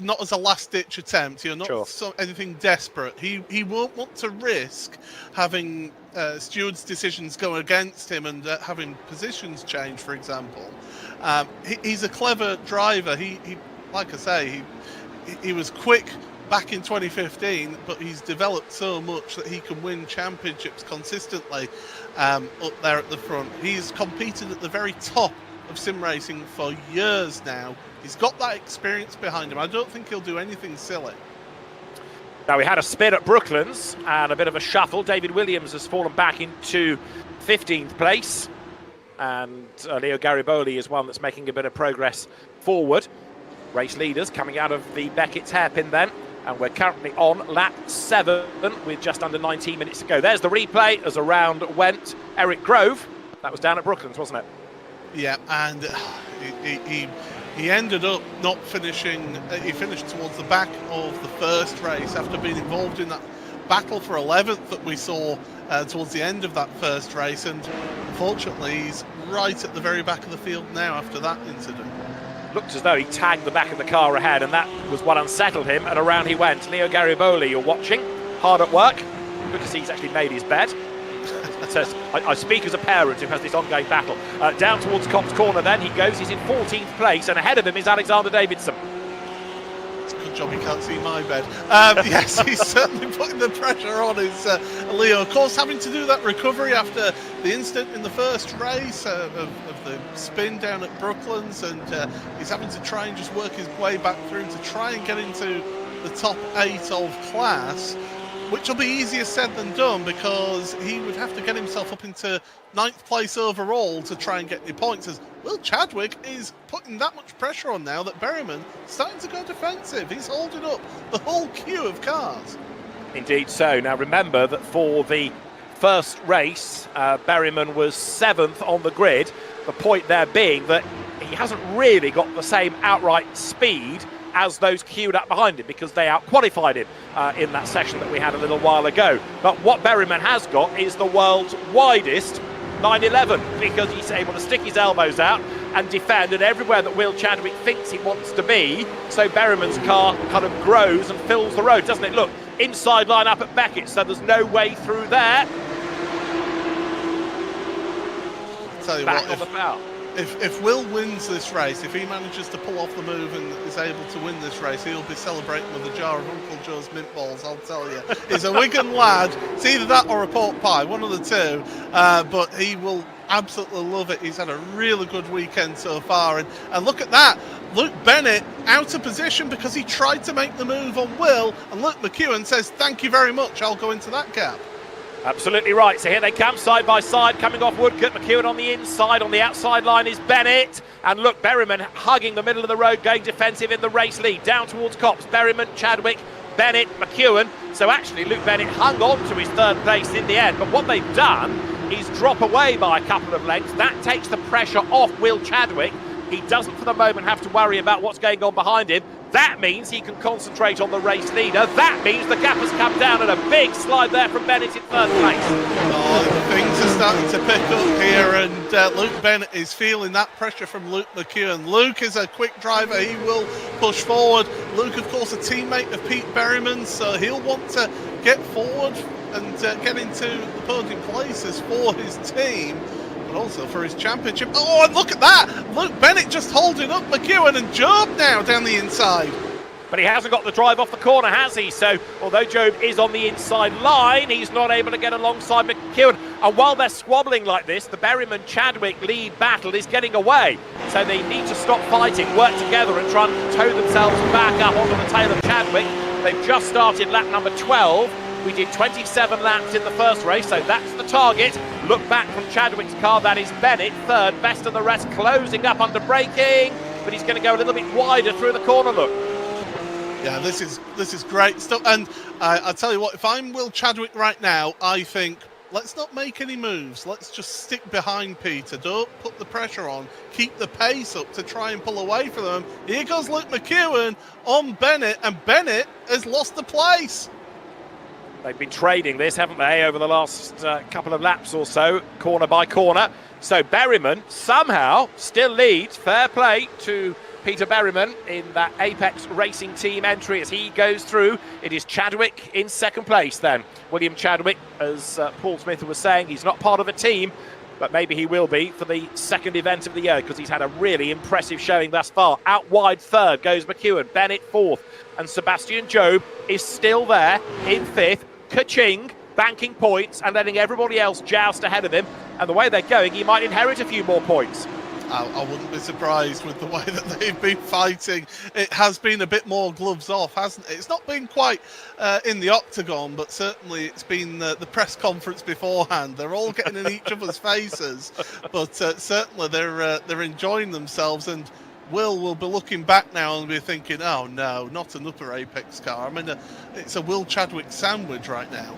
not as a last-ditch attempt, not sure. Anything desperate. He won't want to risk having stewards' decisions go against him and having positions change, for example. He's a clever driver. He like I say, he was quick back in 2015, but he's developed so much that he can win championships consistently up there at the front. He's competed at the very top of sim racing for years now. He's got that experience behind him. I don't think he'll do anything silly. Now, we had a spin at Brooklands and a bit of a shuffle. David Williams has fallen back into 15th place, and Leo Gariboli is one that's making a bit of progress forward. Race leaders coming out of the Beckett's hairpin then, and we're currently on lap 7 with just under 19 minutes to go. There's the replay as a round went. Eric Grove, that was down at Brooklands, wasn't it? Yeah, and he ended up not finishing. He finished towards the back of the first race after being involved in that battle for 11th that we saw towards the end of that first race, and unfortunately he's right at the very back of the field now after that incident. Looked as though he tagged the back of the car ahead, and that was what unsettled him, and around he went. Leo Gariboli, you're watching, hard at work, because he's actually made his bed. Says, I speak as a parent who has this ongoing battle. Down towards Copse Corner then he goes, he's in 14th place, and ahead of him is Alexander Davidson. It's a good job he can't see my bed. Yes, he's certainly putting the pressure on his Leo. Of course, having to do that recovery after the incident in the first race of the spin down at Brooklands, and he's having to try and just work his way back through to try and get into the top 8 of class, which will be easier said than done, because he would have to get himself up into 9th place overall to try and get the points, as Will Chadwick is putting that much pressure on now that Berryman is starting to go defensive. He's holding up the whole queue of cars. Indeed so. Now remember that for the first race, Berryman was 7th on the grid. The point there being that he hasn't really got the same outright speed as those queued up behind him, because they out-qualified him in that session that we had a little while ago. But what Berryman has got is the world's widest 911, because he's able to stick his elbows out and defend, and everywhere that Will Chadwick thinks he wants to be, so Berryman's car kind of grows and fills the road, doesn't it? Look, inside line up at Beckett, so there's no way through there. I'll tell you Back what, on the foul. If Will wins this race, if he manages to pull off the move and is able to win this race, he'll be celebrating with a jar of Uncle Joe's mint balls, I'll tell you. He's a Wigan lad. It's either that or a pork pie, one of the two. But he will absolutely love it. He's had a really good weekend so far. And look at that. Luke Bennett out of position because he tried to make the move on Will. And Luke McEwen says, thank you very much. I'll go into that gap. Absolutely right. So here they come side by side, coming off Woodcote. McEwen on the inside. On the outside line is Bennett. And look, Berryman hugging the middle of the road, going defensive in the race lead. Down towards Copse. Berryman, Chadwick, Bennett, McEwen. So actually, Luke Bennett hung on to his 3rd place in the end. But what they've done is drop away by a couple of lengths. That takes the pressure off Will Chadwick. He doesn't for the moment have to worry about what's going on behind him. That means he can concentrate on the race leader. That means the gap has come down, and a big slide there from Bennett in 3rd place. Oh, things are starting to pick up here, and Luke Bennett is feeling that pressure from Luke McEwen. Luke is a quick driver. He will push forward. Luke, of course, a teammate of Pete Berryman, so he'll want to get forward and get into the podium places for his team, but also for his championship. Oh, and look at that! Luke Bennett just holding up McEwen, and Job now down the inside. But he hasn't got the drive off the corner, has he? So, although Job is on the inside line, he's not able to get alongside McEwen. And while they're squabbling like this, the Berryman-Chadwick lead battle is getting away. So they need to stop fighting, work together and try and tow themselves back up onto the tail of Chadwick. They've just started lap number 12. We did 27 laps in the first race, so that's the target. Look back from Chadwick's car, that is Bennett, 3rd, best of the rest, closing up under braking, but he's going to go a little bit wider through the corner, look. Yeah, this is great stuff, and I tell you what, if I'm Will Chadwick right now, I think, let's not make any moves, let's just stick behind Peter, don't put the pressure on, keep the pace up to try and pull away from them. Here goes Luke McEwen on Bennett, and Bennett has lost the place. They've been trading this, haven't they, over the last couple of laps or so, corner by corner. So Berryman somehow still leads. Fair play to Peter Berryman in that Apex Racing Team entry as he goes through. It is Chadwick in 2nd place then. William Chadwick, as Paul Smith was saying, he's not part of a team, but maybe he will be for the 2nd event of the year, because he's had a really impressive showing thus far. Out wide 3rd goes McEwen, Bennett 4th, and Sebastian Job is still there in 5th. Ka-ching, banking points and letting everybody else joust ahead of him. And the way they're going, he might inherit a few more points. I wouldn't be surprised with the way that they've been fighting. It has been a bit more gloves off, hasn't it? It's not been quite in the octagon, but certainly it's been the press conference beforehand. They're all getting in each other's faces, but certainly they're enjoying themselves. And Will be looking back now and be thinking, oh no, not an upper Apex car. I mean, it's a Will Chadwick sandwich right now.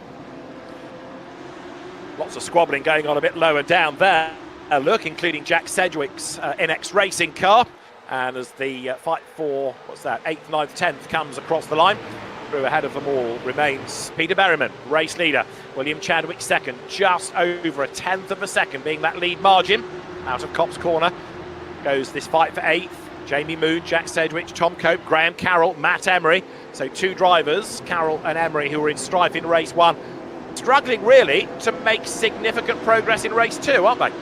Lots of squabbling going on a bit lower down there. A look, including Jack Sedgwick's NX Racing car. And as the fight for, 8th, 9th, 10th comes across the line. through ahead of them all remains Peter Berryman, race leader. William Chadwick second, just over a tenth of a second being that lead margin. Out of Copse Corner goes this fight for eighth. Jamie Moon, Jack Sedgwick, Tom Cope, Graham Carroll, Matt Emery. So two drivers, Carroll and Emery, who were in strife in race one. Struggling really to make significant progress in race two, aren't they?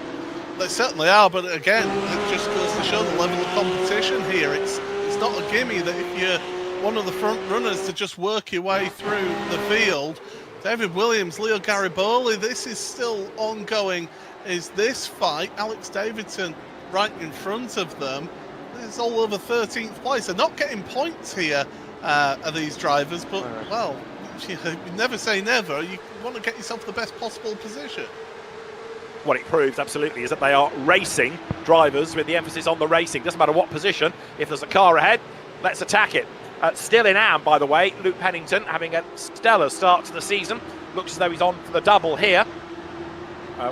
They certainly are, but again, it just goes to show the level of competition here. It's not a gimme that if you're one of the front runners to just work your way through the field. David Williams, Leo Garibaldi, this is still ongoing. Is this fight? Alex Davidson right in front of them. It's all over 13th place. They're not getting points here, are these drivers, but, well, you never say never. You want to get yourself the best possible position. What it proves, absolutely, is that they are racing drivers with the emphasis on the racing. Doesn't matter what position. If there's a car ahead, let's attack it. Still in AM, by the way, Luke Pennington having a stellar start to the season. Looks as though he's on for the double here.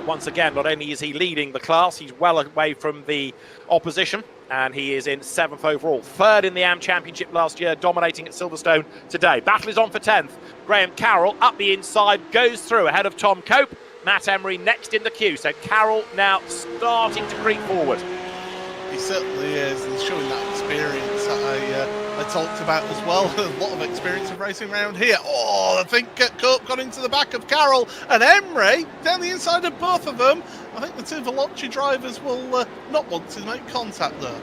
Once again, not only is he leading the class, he's well away from the opposition, and he is in 7th overall. 3rd in the AM Championship last year, dominating at Silverstone today. Battle is on for 10th. Graham Carroll up the inside, goes through ahead of Tom Cope. Matt Emery next in the queue. So Carroll now starting to creep forward. He certainly is. He's showing that experience that I talked about as well. A lot of experience of racing around here. Oh, I think Cope got into the back of Carroll and Emery down the inside of both of them. I think the two Veloci drivers will not want to make contact there.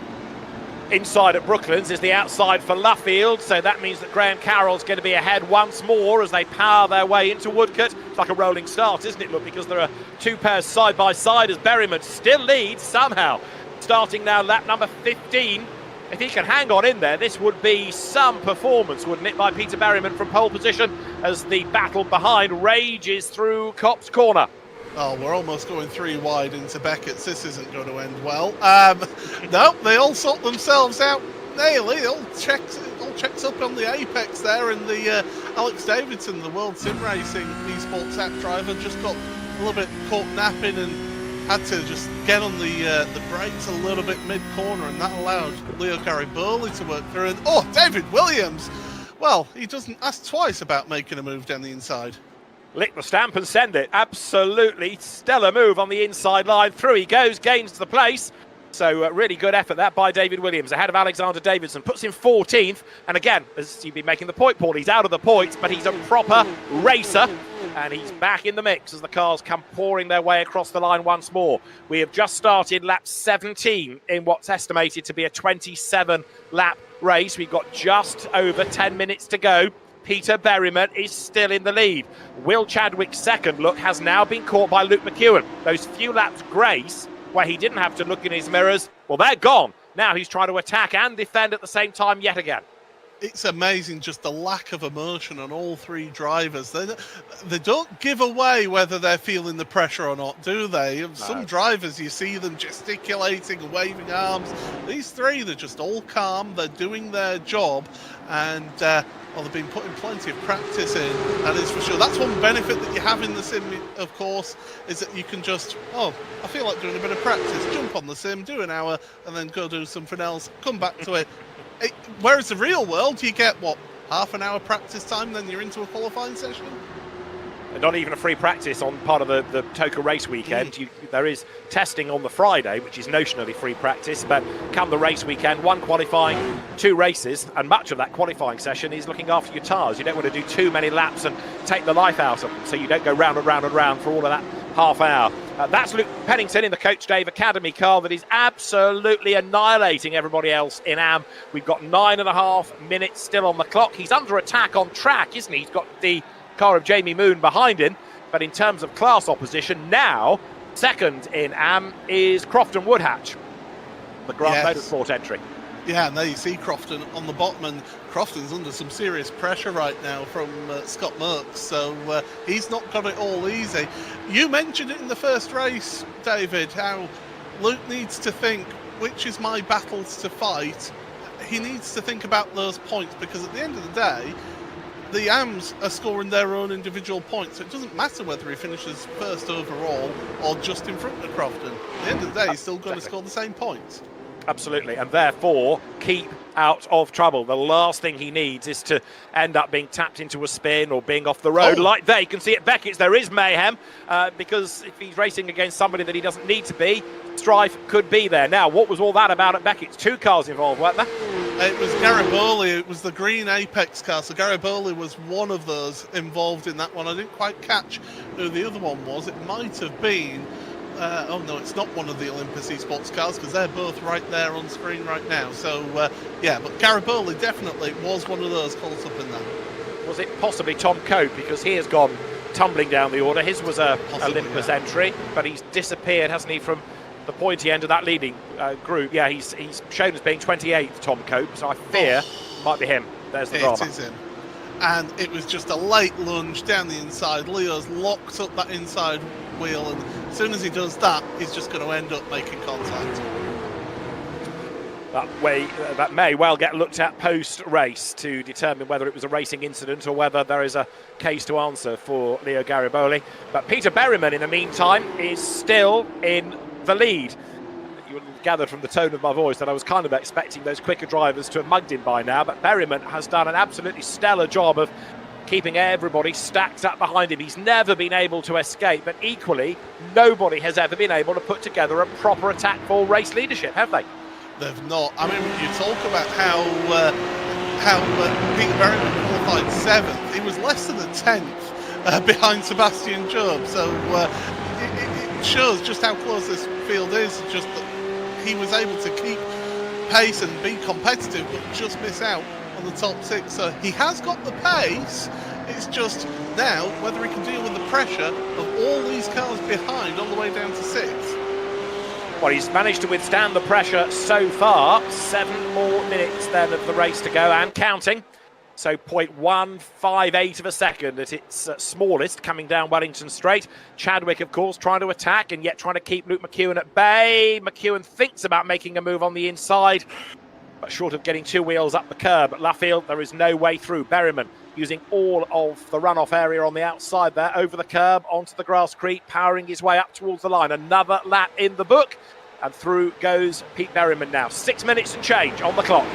Inside at Brooklands is the outside for Luffield, so that means that Graham Carroll's going to be ahead once more as they power their way into Woodcote. It's like a rolling start, isn't it, look, because there are two pairs side by side as Berryman still leads somehow. Starting now lap number 15. If he can hang on in there, this would be some performance, wouldn't it, by Peter Berryman from pole position as the battle behind rages through Copse Corner. Oh, we're almost going 3 wide into Beckett's. This isn't going to end well. No, they all sort themselves out naily. All checks up on the apex there, and the Alex Davidson, the World Sim Racing Esports app driver, just got a little bit caught napping and had to just get on the brakes a little bit mid-corner, and that allowed Leo Garibaldi to work through. And, oh, David Williams! Well, he doesn't ask twice about making a move down the inside. Lick the stamp and send it. Absolutely stellar move on the inside line. Through he goes, gains the place. So really good effort that by David Williams ahead of Alexander Davidson. Puts him 14th. And again, as you've been making the point, Paul, he's out of the points, but he's a proper racer. And he's back in the mix as the cars come pouring their way across the line once more. We have just started lap 17 in what's estimated to be a 27-lap race. We've got just over 10 minutes to go. Peter Berryman is still in the lead. Will Chadwick's second look has now been caught by Luke McEwen. Those few laps grace where he didn't have to look in his mirrors, well, they're gone. Now he's trying to attack and defend at the same time yet again. It's amazing just the lack of emotion on all three drivers. They don't give away whether they're feeling the pressure or not, do they? No. Some drivers, you see them gesticulating and waving arms. These three, they're just all calm. They're doing their job. And, well, they've been putting plenty of practice in, that is for sure. That's one benefit that you have in the sim, of course, is that you can just, oh, I feel like doing a bit of practice. Jump on the sim, do an hour, and then go do something else. Come back to it. Whereas the real world, you get, what, half an hour practice time, then you're into a qualifying session? And not even a free practice on part of the Toka race weekend. There is testing on the Friday, which is notionally free practice, but come the race weekend, 1 qualifying, 2 races, and much of that qualifying session is looking after your tyres. You don't want to do too many laps and take the life out of them, so you don't go round and round and round for all of that half hour. That's Luke Pennington in the Coach Dave Academy car that is absolutely annihilating everybody else in AM. We've got 9.5 minutes still on the clock. He's under attack on track, isn't he? He's got the car of Jamie Moon behind him, but in terms of class opposition, now second in AM is Crofton Woodhatch, the Grant Motorsport entry. Yeah, and there you see Crofton on the bottom, and Crofton's under some serious pressure right now from Scott Merckx, so he's not got it all easy. You mentioned it in the first race, David, how Luke needs to think, which is my battles to fight. He needs to think about those points, because at the end of the day, the AMs are scoring their own individual points, so it doesn't matter whether he finishes first overall or just in front of Crofton. At the end of the day, he's still going to score the same points. Absolutely, and therefore keep out of trouble. The last thing he needs is to end up being tapped into a spin or being off the road. Like there, you can see at Beckett's, there is mayhem, because if he's racing against somebody that he doesn't need to be, strife could be there. Now, what was all that about at Beckett's? 2 cars involved, weren't there? It was Garibaldi, it was the green Apex car, so Garibaldi was one of those involved in that one. I didn't quite catch who the other one was. It might have been, oh no, it's not one of the Olympus Esports cars, because they're both right there on screen right now. So, yeah, but Garibaldi definitely was one of those caught up in that. Was it possibly Tom Cope, because he has gone tumbling down the order? His was a Olympus entry, but he's disappeared, hasn't he, from the pointy end of that leading group. Yeah, he's shown as being 28th, Tom Cope, so I fear might be him. There's the drama. It is him. And it was just a late lunge down the inside. Leo's locked up that inside wheel, and as soon as he does that, he's just going to end up making contact. That may well get looked at post-race to determine whether it was a racing incident or whether there is a case to answer for Leo Garibaldi. But Peter Berryman, in the meantime, is still in the lead. You will have gathered from the tone of my voice that I was kind of expecting those quicker drivers to have mugged him by now, but Berryman has done an absolutely stellar job of keeping everybody stacked up behind him. He's never been able to escape, but equally, nobody has ever been able to put together a proper attack for race leadership, have they? They've not. I mean, you talk about how Peter Berryman qualified 7th. He was less than a 10th behind Sebastian Job, so it shows just how close this field is, just that he was able to keep pace and be competitive, but just miss out on the top 6. So he has got the pace. It's just now whether he can deal with the pressure of all these cars behind all the way down to 6th. Well, he's managed to withstand the pressure so far. 7 more minutes then of the race to go and counting. So 0.158 of a second at its smallest, coming down Wellington Straight. Chadwick, of course, trying to attack and yet trying to keep Luke McEwen at bay. McEwen thinks about making a move on the inside, but short of getting 2 wheels up the curb. At Luffield, there is no way through. Berryman using all of the runoff area on the outside there, over the curb, onto the grasscrete, powering his way up towards the line. Another lap in the book, and through goes Pete Berryman now. 6 minutes and change on the clock.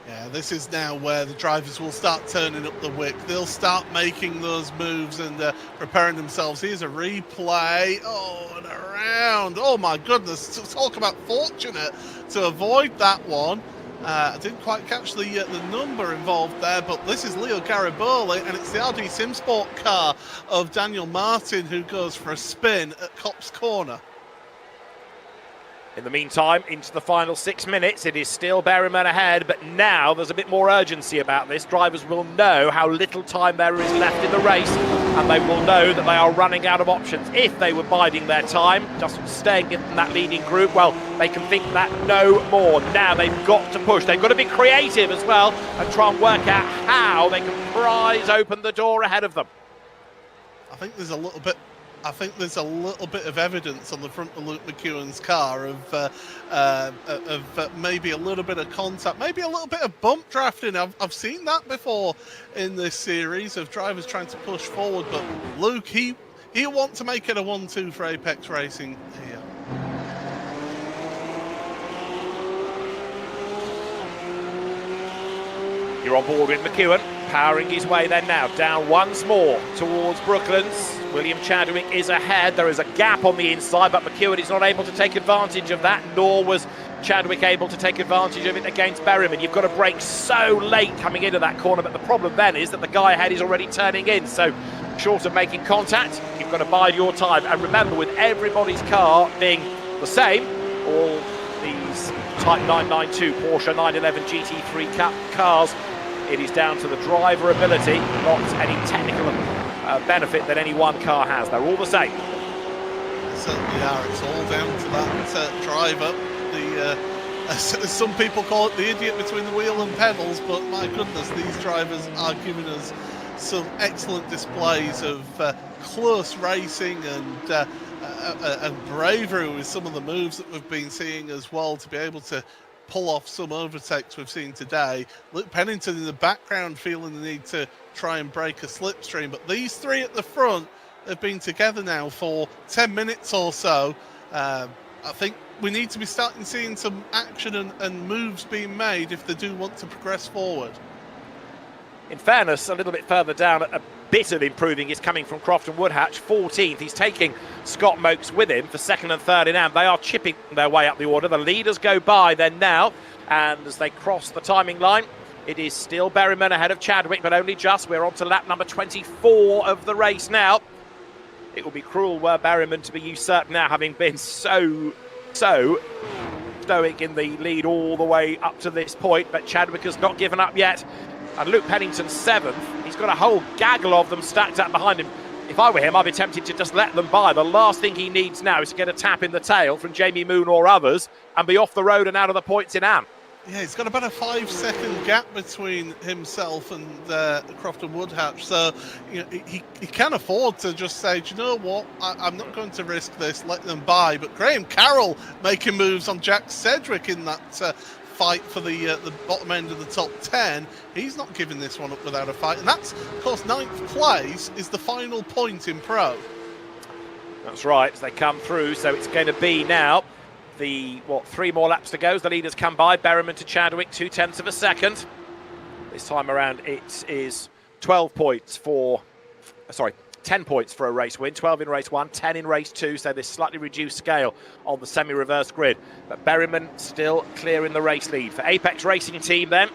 Yeah, this is now where the drivers will start turning up the wick. They'll start making those moves and preparing themselves. Here's a replay. Oh, and around. Oh, my goodness. Talk about fortunate to avoid that one. I didn't quite catch the number involved there, but this is Leo Garibaldi, and it's the RD Simsport car of Daniel Martin who goes for a spin at Copse Corner. In the meantime, into the final 6 minutes, it is still Berryman ahead, but now there's a bit more urgency about this. Drivers will know how little time there is left in the race, and they will know that they are running out of options. If they were biding their time, just staying in that leading group, well, they can think that no more. Now they've got to push. They've got to be creative as well and try and work out how they can prise open the door ahead of them. I think there's a little bit of evidence on the front of Luke McEwen's car of maybe a little bit of contact, maybe a little bit of bump drafting. I've seen that before in this series of drivers trying to push forward, but Luke, he'll want to make it a 1-2 for Apex Racing here. You're on board with McEwen, powering his way then now down once more towards Brooklands. William Chadwick is ahead. There is a gap on the inside, but McEwen is not able to take advantage of that, nor was Chadwick able to take advantage of it against Berryman. You've got to brake so late coming into that corner, but the problem then is that the guy ahead is already turning in, so short of making contact, you've got to bide your time. And remember, with everybody's car being the same, all these Type 992 Porsche 911 GT3 Cup cars, it is down to the driver ability, not any technical benefit that any one car has. They're all the same. They certainly are. It's all down to that driver. Some people call it the idiot between the wheel and pedals, but my goodness, these drivers are giving us some excellent displays of close racing and bravery with some of the moves that we've been seeing as well, to be able to pull off some overtakes we've seen today. Luke Pennington in the background feeling the need to try and break a slipstream, but these three at the front have been together now for 10 minutes or so. I think we need to be starting seeing some action and moves being made if they do want to progress forward. In fairness, a little bit further down, a bit of improving is coming from Crofton Woodhatch, 14th. He's taking Scott Mokes with him for second and third in AM. They are chipping their way up the order. The leaders go by then now, and as they cross the timing line, it is still Berryman ahead of Chadwick, but only just. We're on to lap number 24 of the race now. It will be cruel were Berryman to be usurped now, having been so stoic in the lead all the way up to this point, but Chadwick has not given up yet. And Luke Pennington's 7th. He's got a whole gaggle of them stacked up behind him. If I were him, I'd be tempted to just let them by. The last thing he needs now is to get a tap in the tail from Jamie Moon or others and be off the road and out of the points in AM. Yeah, he's got about a 5-second gap between himself and Crofton Woodhatch, so you know, he can afford to just say, do you know what, I'm not going to risk this, let them by. But Graham Carroll making moves on Jack Sedgwick in that fight for the bottom end of the top 10. He's not giving this one up without a fight, and that's, of course, 9th place is the final point in Pro. That's right, as they come through, so it's going to be now the, 3 more laps to go as the leaders come by. Berryman to Chadwick, 0.2 of a second. This time around it is 10 points for a race win, 12 in race 1, 10 in race 2, so this slightly reduced scale on the semi-reverse grid. But Berryman still clear in the race lead. For Apex Racing Team then,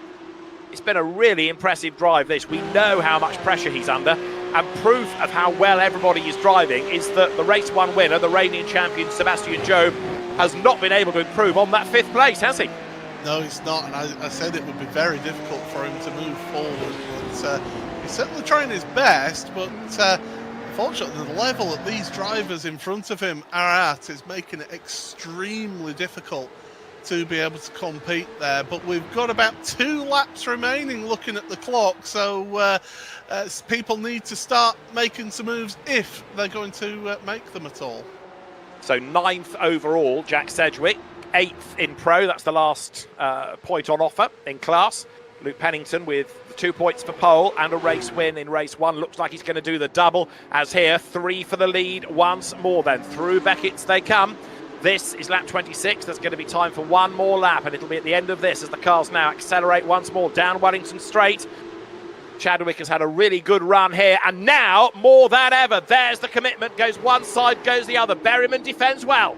it's been a really impressive drive this. We know how much pressure he's under, and proof of how well everybody is driving is that the race 1 winner, the reigning champion Sebastian Job, has not been able to improve on that 5th place, has he? No, he's not, and I said it would be very difficult for him to move forward. But, he's certainly trying his best, but unfortunately the level that these drivers in front of him are at is making it extremely difficult to be able to compete there. But we've got about 2 laps remaining looking at the clock, so people need to start making some moves if they're going to make them at all. So 9th overall, Jack Sedgwick, 8th in Pro, that's the last point on offer in class. Luke Pennington with 2 points for pole and a race win in race 1. Looks like he's going to do the double, as here, 3 for the lead once more then. Through Beckett's they come. This is lap 26. There's going to be time for 1 more lap, and it'll be at the end of this as the cars now accelerate once more down Wellington Straight. Chadwick has had a really good run here, and now, more than ever, there's the commitment. Goes one side, goes the other. Berryman defends well.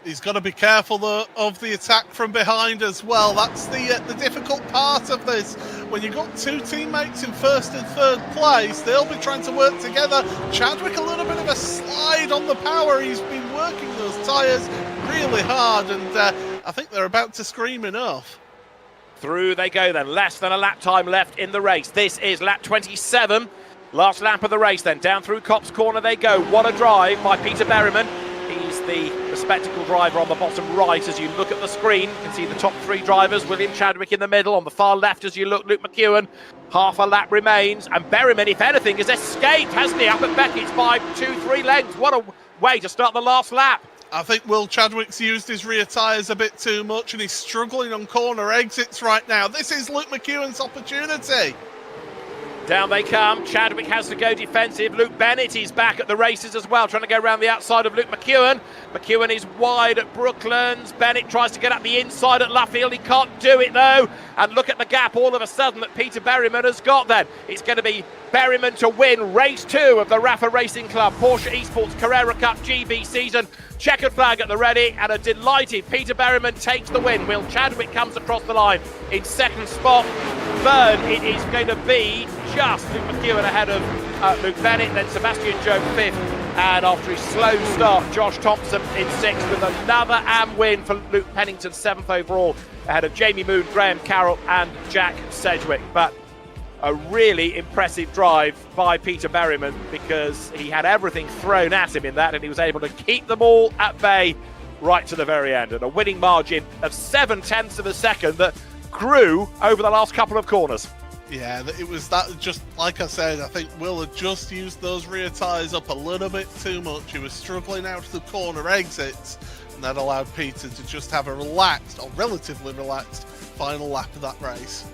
He's got to be careful though, of the attack from behind as well. That's the difficult part of this. When you've got 2 teammates in 1st and 3rd place, they'll be trying to work together. Chadwick a little bit of a slide on the power. He's been working those tyres really hard, and I think they're about to scream enough. Through they go then, less than a lap time left in the race. This is lap 27, last lap of the race then. Down through Copse Corner they go. What a drive by Peter Berryman. He's the spectacle driver on the bottom right. As you look at the screen, you can see the top 3 drivers. William Chadwick in the middle. On the far left as you look, Luke McEwen. Half a lap remains, and Berryman, if anything, has escaped, hasn't he, up at Beckett's by 2-3 lengths. What a way to start the last lap. I think Will Chadwick's used his rear tyres a bit too much, and he's struggling on corner exits right now. This is Luke McEwen's opportunity. Down they come. Chadwick has to go defensive. Luke Bennett is back at the races as well, trying to go around the outside of Luke McEwen. McEwen is wide at Brooklands. Bennett tries to get up the inside at Luffield. He can't do it though. And look at the gap all of a sudden that Peter Berryman has got then. It's going to be Berryman to win race 2 of the Rafa Racing Club Porsche Esports Carrera Cup GB season. Checkered flag at the ready, and a delighted Peter Berryman takes the win. Will Chadwick comes across the line in 2nd spot. 3rd, it is going to be just Luke McEwen ahead of Luke Bennett, then Sebastian Job 5th, and after his slow start, Josh Thompson in 6th with another AM win for Luke Pennington, 7th overall, ahead of Jamie Moon, Graham Carroll and Jack Sedgwick. But a really impressive drive by Peter Berryman, because he had everything thrown at him in that, and he was able to keep them all at bay right to the very end, and a winning margin of 0.7 of a second that grew over the last couple of corners. Yeah, it was that, just like I said, I think Will had just used those rear tyres up a little bit too much. He was struggling out of the corner exits, and that allowed Peter to just have a relaxed, or relatively relaxed, final lap of that race.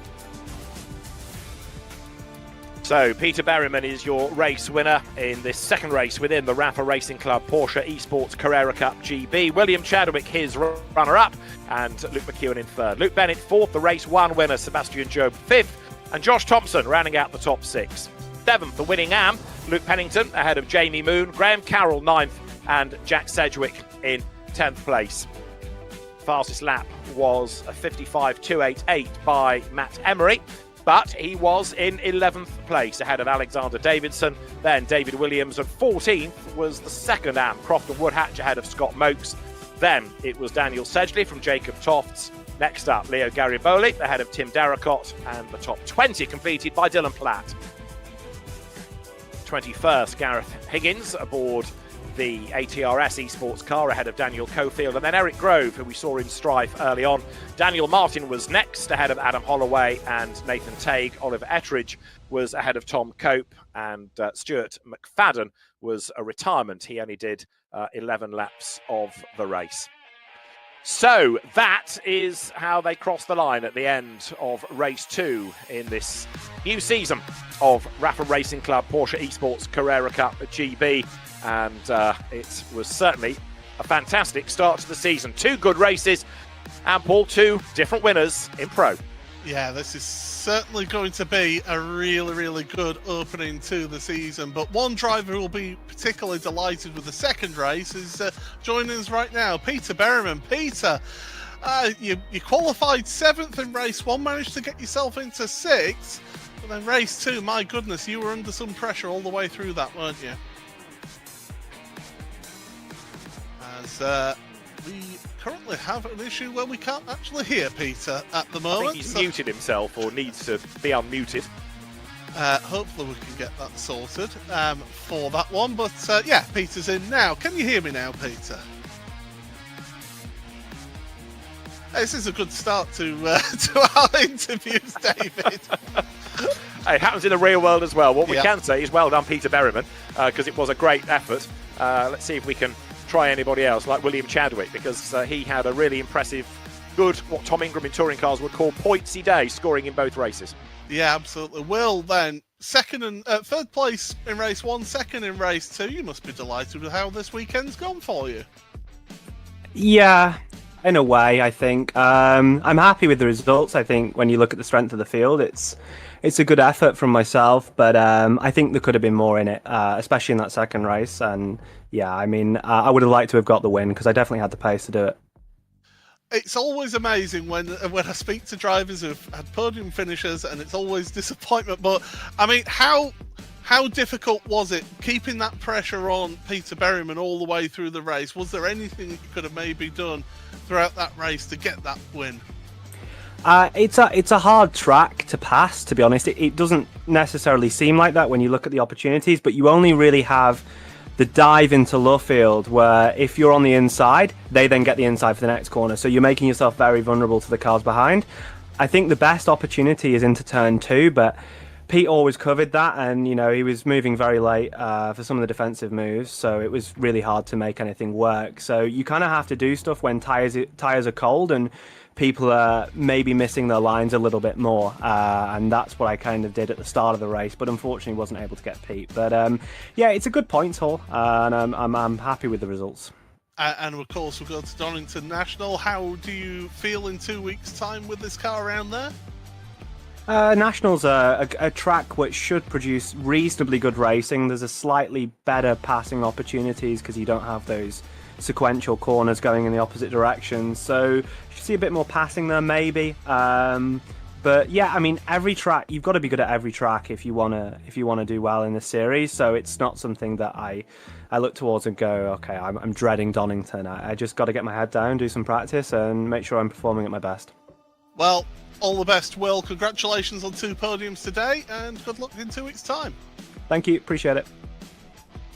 So, Peter Berryman is your race winner in this second race within the Rafa Racing Club Porsche Esports Carrera Cup GB. William Chadwick, his runner-up, and Luke McEwen in third. Luke Bennett fourth, the race one winner, Sebastian Job fifth, and Josh Thompson rounding out the top six. Seventh, the winning am, Luke Pennington, ahead of Jamie Moon, Graham Carroll ninth, and Jack Sedgwick in 10th place. Fastest lap was a 55.288 by Matt Emery, but he was in 11th place ahead of Alexander Davidson. Then David Williams, and 14th was the second am, Crofton Woodhatch ahead of Scott Mokes. Then it was Daniel Sedgley from Jacob Tofts. Next up, Leo Gariboli ahead of Tim Darracott, and the top 20 completed by Dylan Platt. 21st, Gareth Higgins aboard the ATRS Esports car ahead of Daniel Cofield, and then Eric Grove, who we saw in strife early on. Daniel Martin was next ahead of Adam Holloway and Nathan Tague. Oliver Ettridge was ahead of Tom Cope, and Stuart McFadden was a retirement. He only did 11 laps of the race. So that is how they crossed the line at the end of race 2 in this new season of Rafa Racing Club Porsche Esports Carrera Cup GB. And it was certainly a fantastic start to the season. 2 good races, and Paul, 2 different winners in Pro. Yeah, this is certainly going to be a really, really good opening to the season. But one driver who will be particularly delighted with the second race is joining us right now, Peter Berryman. Peter, you qualified 7th in race 1, managed to get yourself into 6th. But then race 2, my goodness, you were under some pressure all the way through that, weren't you? As we currently have an issue where we can't actually hear Peter at the moment. I think he's muted himself, or needs to be unmuted. Hopefully we can get that sorted for that one. But yeah, Peter's in now. Can you hear me now, Peter? This is a good start to our interviews, David. It happens in the real world as well. What we can say is well done, Peter Berryman, because it was a great effort. Let's see if we can try anybody else like William Chadwick, because he had a really impressive, good, what Tom Ingram in touring cars would call pointsy day, scoring in both races. Yeah, absolutely. Will, then, second and third place in race 1, second in race 2. You must be delighted with how this weekend's gone for you. Yeah, in a way, I think. I'm happy with the results. I think when you look at the strength of the field, it's a good effort from myself, but I think there could have been more in it, especially in that second race. And yeah, I mean, I would have liked to have got the win, because I definitely had the pace to do it. It's always amazing when I speak to drivers who've had podium finishes, and it's always disappointment. But I mean, how difficult was it keeping that pressure on Peter Berryman all the way through the race? Was there anything that you could have maybe done throughout that race to get that win? It's a hard track to pass, to be honest. It doesn't necessarily seem like that when you look at the opportunities, but you only really have the dive into Luffield, where if you're on the inside, they then get the inside for the next corner. So you're making yourself very vulnerable to the cars behind. I think the best opportunity is into turn 2, but Pete always covered that, and you know, he was moving very late for some of the defensive moves, so it was really hard to make anything work. So you kind of have to do stuff when tires are cold and people are maybe missing their lines a little bit more, and that's what I kind of did at the start of the race, but unfortunately wasn't able to get Pete. But yeah, it's a good points haul, and I'm happy with the results. And of course we'll go to Donington National. How do you feel in 2 weeks' time with this car around there? National's a track which should produce reasonably good racing. There's a slightly better passing opportunities because you don't have those sequential corners going in the opposite direction, so you should see a bit more passing there maybe. But yeah, I mean, every track, you've got to be good at every track if you want to do well in this series. So it's not something that I look towards and go, okay, I'm dreading Donington. I just got to get my head down, do some practice, and make sure I'm performing at my best. Well, all the best, Will. Congratulations on 2 podiums today, and good luck in 2 weeks' time. Thank you, appreciate it.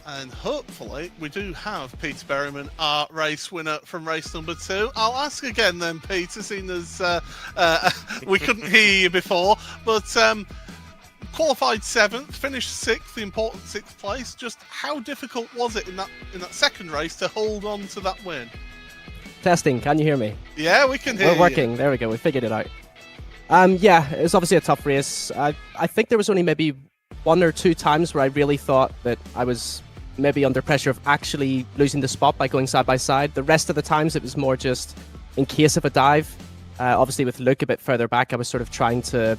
And hopefully we do have Peter Berryman, our race winner from race number 2. I'll ask again then, Peter, seeing as we couldn't hear you before, but qualified 7th, finished 6th, the important 6th place. Just how difficult was it in that second race to hold on to that win? Testing, can you hear me? Yeah, we can hear you. We're working, there we go, we figured it out. Yeah, it was obviously a tough race. I think there was only maybe one or two times where I really thought that I was maybe under pressure of actually losing the spot by going side by side. The rest of the times it was more just in case of a dive. Obviously with Luke a bit further back, I was sort of trying to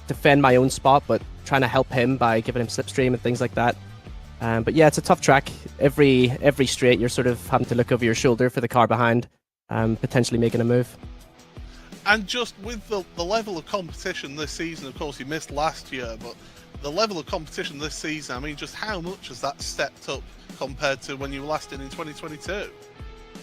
defend my own spot, but trying to help him by giving him slipstream and things like that. But yeah, it's a tough track. Every straight, you're sort of having to look over your shoulder for the car behind, potentially making a move. And just with the level of competition this season, of course, you missed last year, but the level of competition this season, I mean, just how much has that stepped up compared to when you were last in 2022?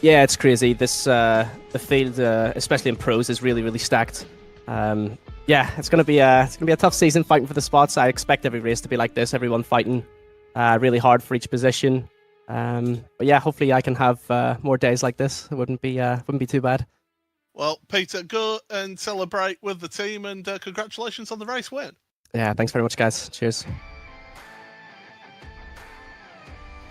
Yeah, it's crazy. This the field, especially in pros, is really stacked. Yeah, it's gonna be a tough season fighting for the spots. I expect every race to be like this. Everyone fighting really hard for each position. But yeah, hopefully I can have more days like this. It wouldn't be too bad. Well, Peter, go and celebrate with the team, and congratulations on the race win. Yeah, thanks very much, guys. Cheers.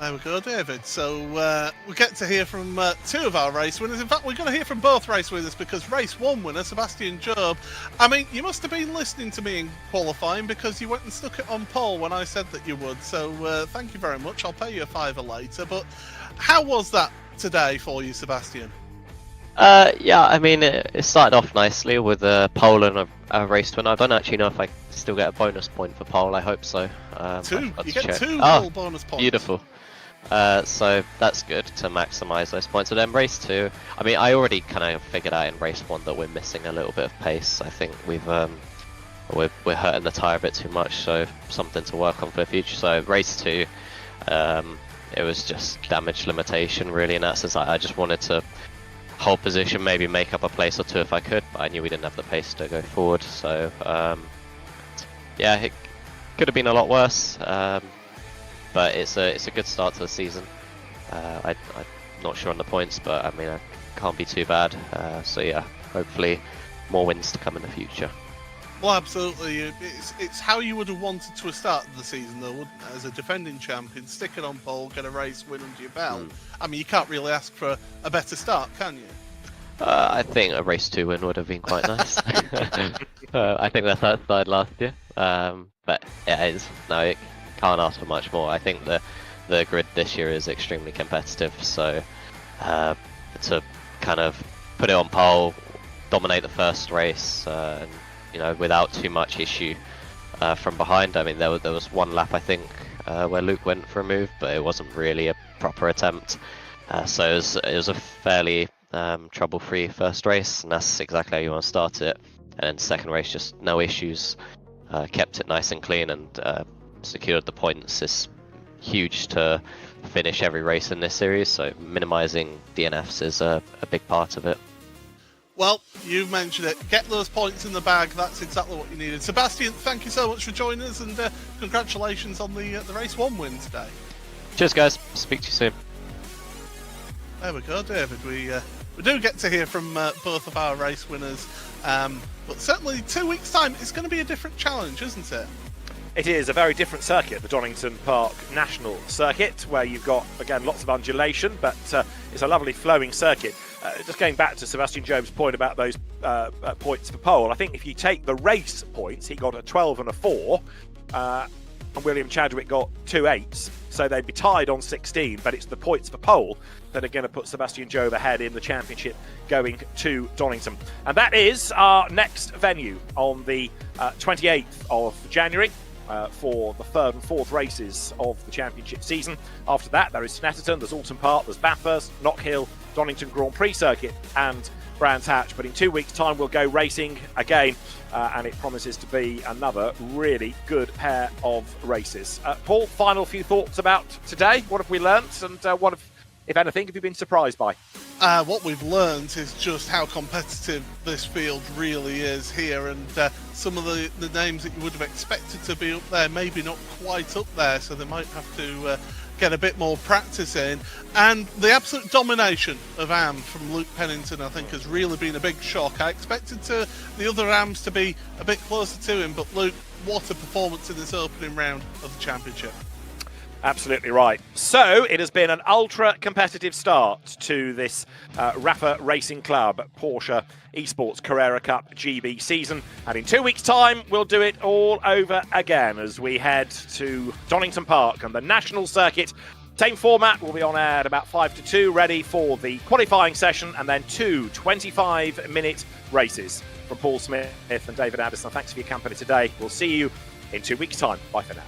There we go, David. So we get to hear from two of our race winners. In fact, we're going to hear from both race winners because race one winner, Sebastian Job, I mean, you must have been listening to me in qualifying because you went and stuck it on pole when I said that you would. So thank you very much. I'll pay you a fiver later. But how was that today for you, Sebastian? Yeah, I mean, it started off nicely with a pole and a race win. I don't actually know if I still get a bonus point for pole. I hope so. Two. You get two full bonus points. Beautiful. So that's good to maximise those points. And then race 2, I mean, I already kind of figured out in race 1 that we're missing a little bit of pace. I think we're hurting the tyre a bit too much, so something to work on for the future. So race 2, it was just damage limitation really in that sense. I just wanted to hold position, maybe make up a place or two if I could, but I knew we didn't have the pace to go forward. So yeah, it could have been a lot worse. But it's a good start to the season. I'm not sure on the points, but I mean, it can't be too bad. So yeah, hopefully more wins to come in the future. Well, absolutely. It's how you would have wanted to have started the season, though, wouldn't it? As a defending champion, stick it on pole, get a race win under your belt. I mean, you can't really ask for a better start, can you? I think a race 2 win would have been quite nice. I think that's how it started last year. But yeah, it can't ask for much more. I think the grid this year is extremely competitive, so to kind of put it on pole, dominate the first race, and you know, without too much issue from behind. I mean, there was one lap I think where Luke went for a move, but it wasn't really a proper attempt. So it was a fairly trouble-free first race, and that's exactly how you want to start it. And then second race, just no issues, kept it nice and clean, and secured the points. Is huge to finish every race in this series, so minimizing DNFs is a big part of it. Well, you mentioned it. Get those points in the bag. That's exactly what you needed. Sebastian, thank you so much for joining us, and congratulations on the race 1 win today. Cheers, guys. Speak to you soon. There we go, David. We do get to hear from both of our race winners, but certainly 2 weeks' time it's going to be a different challenge, isn't it? It is a very different circuit, the Donington Park National Circuit, where you've got, again, lots of undulation, but it's a lovely flowing circuit. Just going back to Sebastian Job's point about those points for pole, I think if you take the race points, he got a 12 and a 4, and William Chadwick got 2 8s, so they'd be tied on 16, but it's the points for pole that are going to put Sebastian Job ahead in the championship going to Donington. And that is our next venue on the 28th of January. For the third and fourth races of the championship season. After that, there is Snetterton, there's Alton Park, there's Bathurst, Knockhill, Donington Grand Prix Circuit, and Brands Hatch. But in 2 weeks' time, we'll go racing again, and it promises to be another really good pair of races. Paul, final few thoughts about today. What have we learnt, and what have, if anything, have you been surprised by? What we've learned is just how competitive this field really is here, and some of the names that you would have expected to be up there, maybe not quite up there, so they might have to get a bit more practice in. And the absolute domination of AM from Luke Pennington, I think, has really been a big shock. I expected the other AMs to be a bit closer to him, but Luke, what a performance in this opening round of the championship. Absolutely right. So it has been an ultra competitive start to this Rafa Racing Club Porsche Esports Carrera Cup GB season. And in 2 weeks' time, we'll do it all over again as we head to Donington Park and the national circuit. Same format will be on air at about 5 to 2, ready for the qualifying session, and then 2 25-minute races. From Paul Smith and David Addison, thanks for your company today. We'll see you in 2 weeks' time. Bye for now.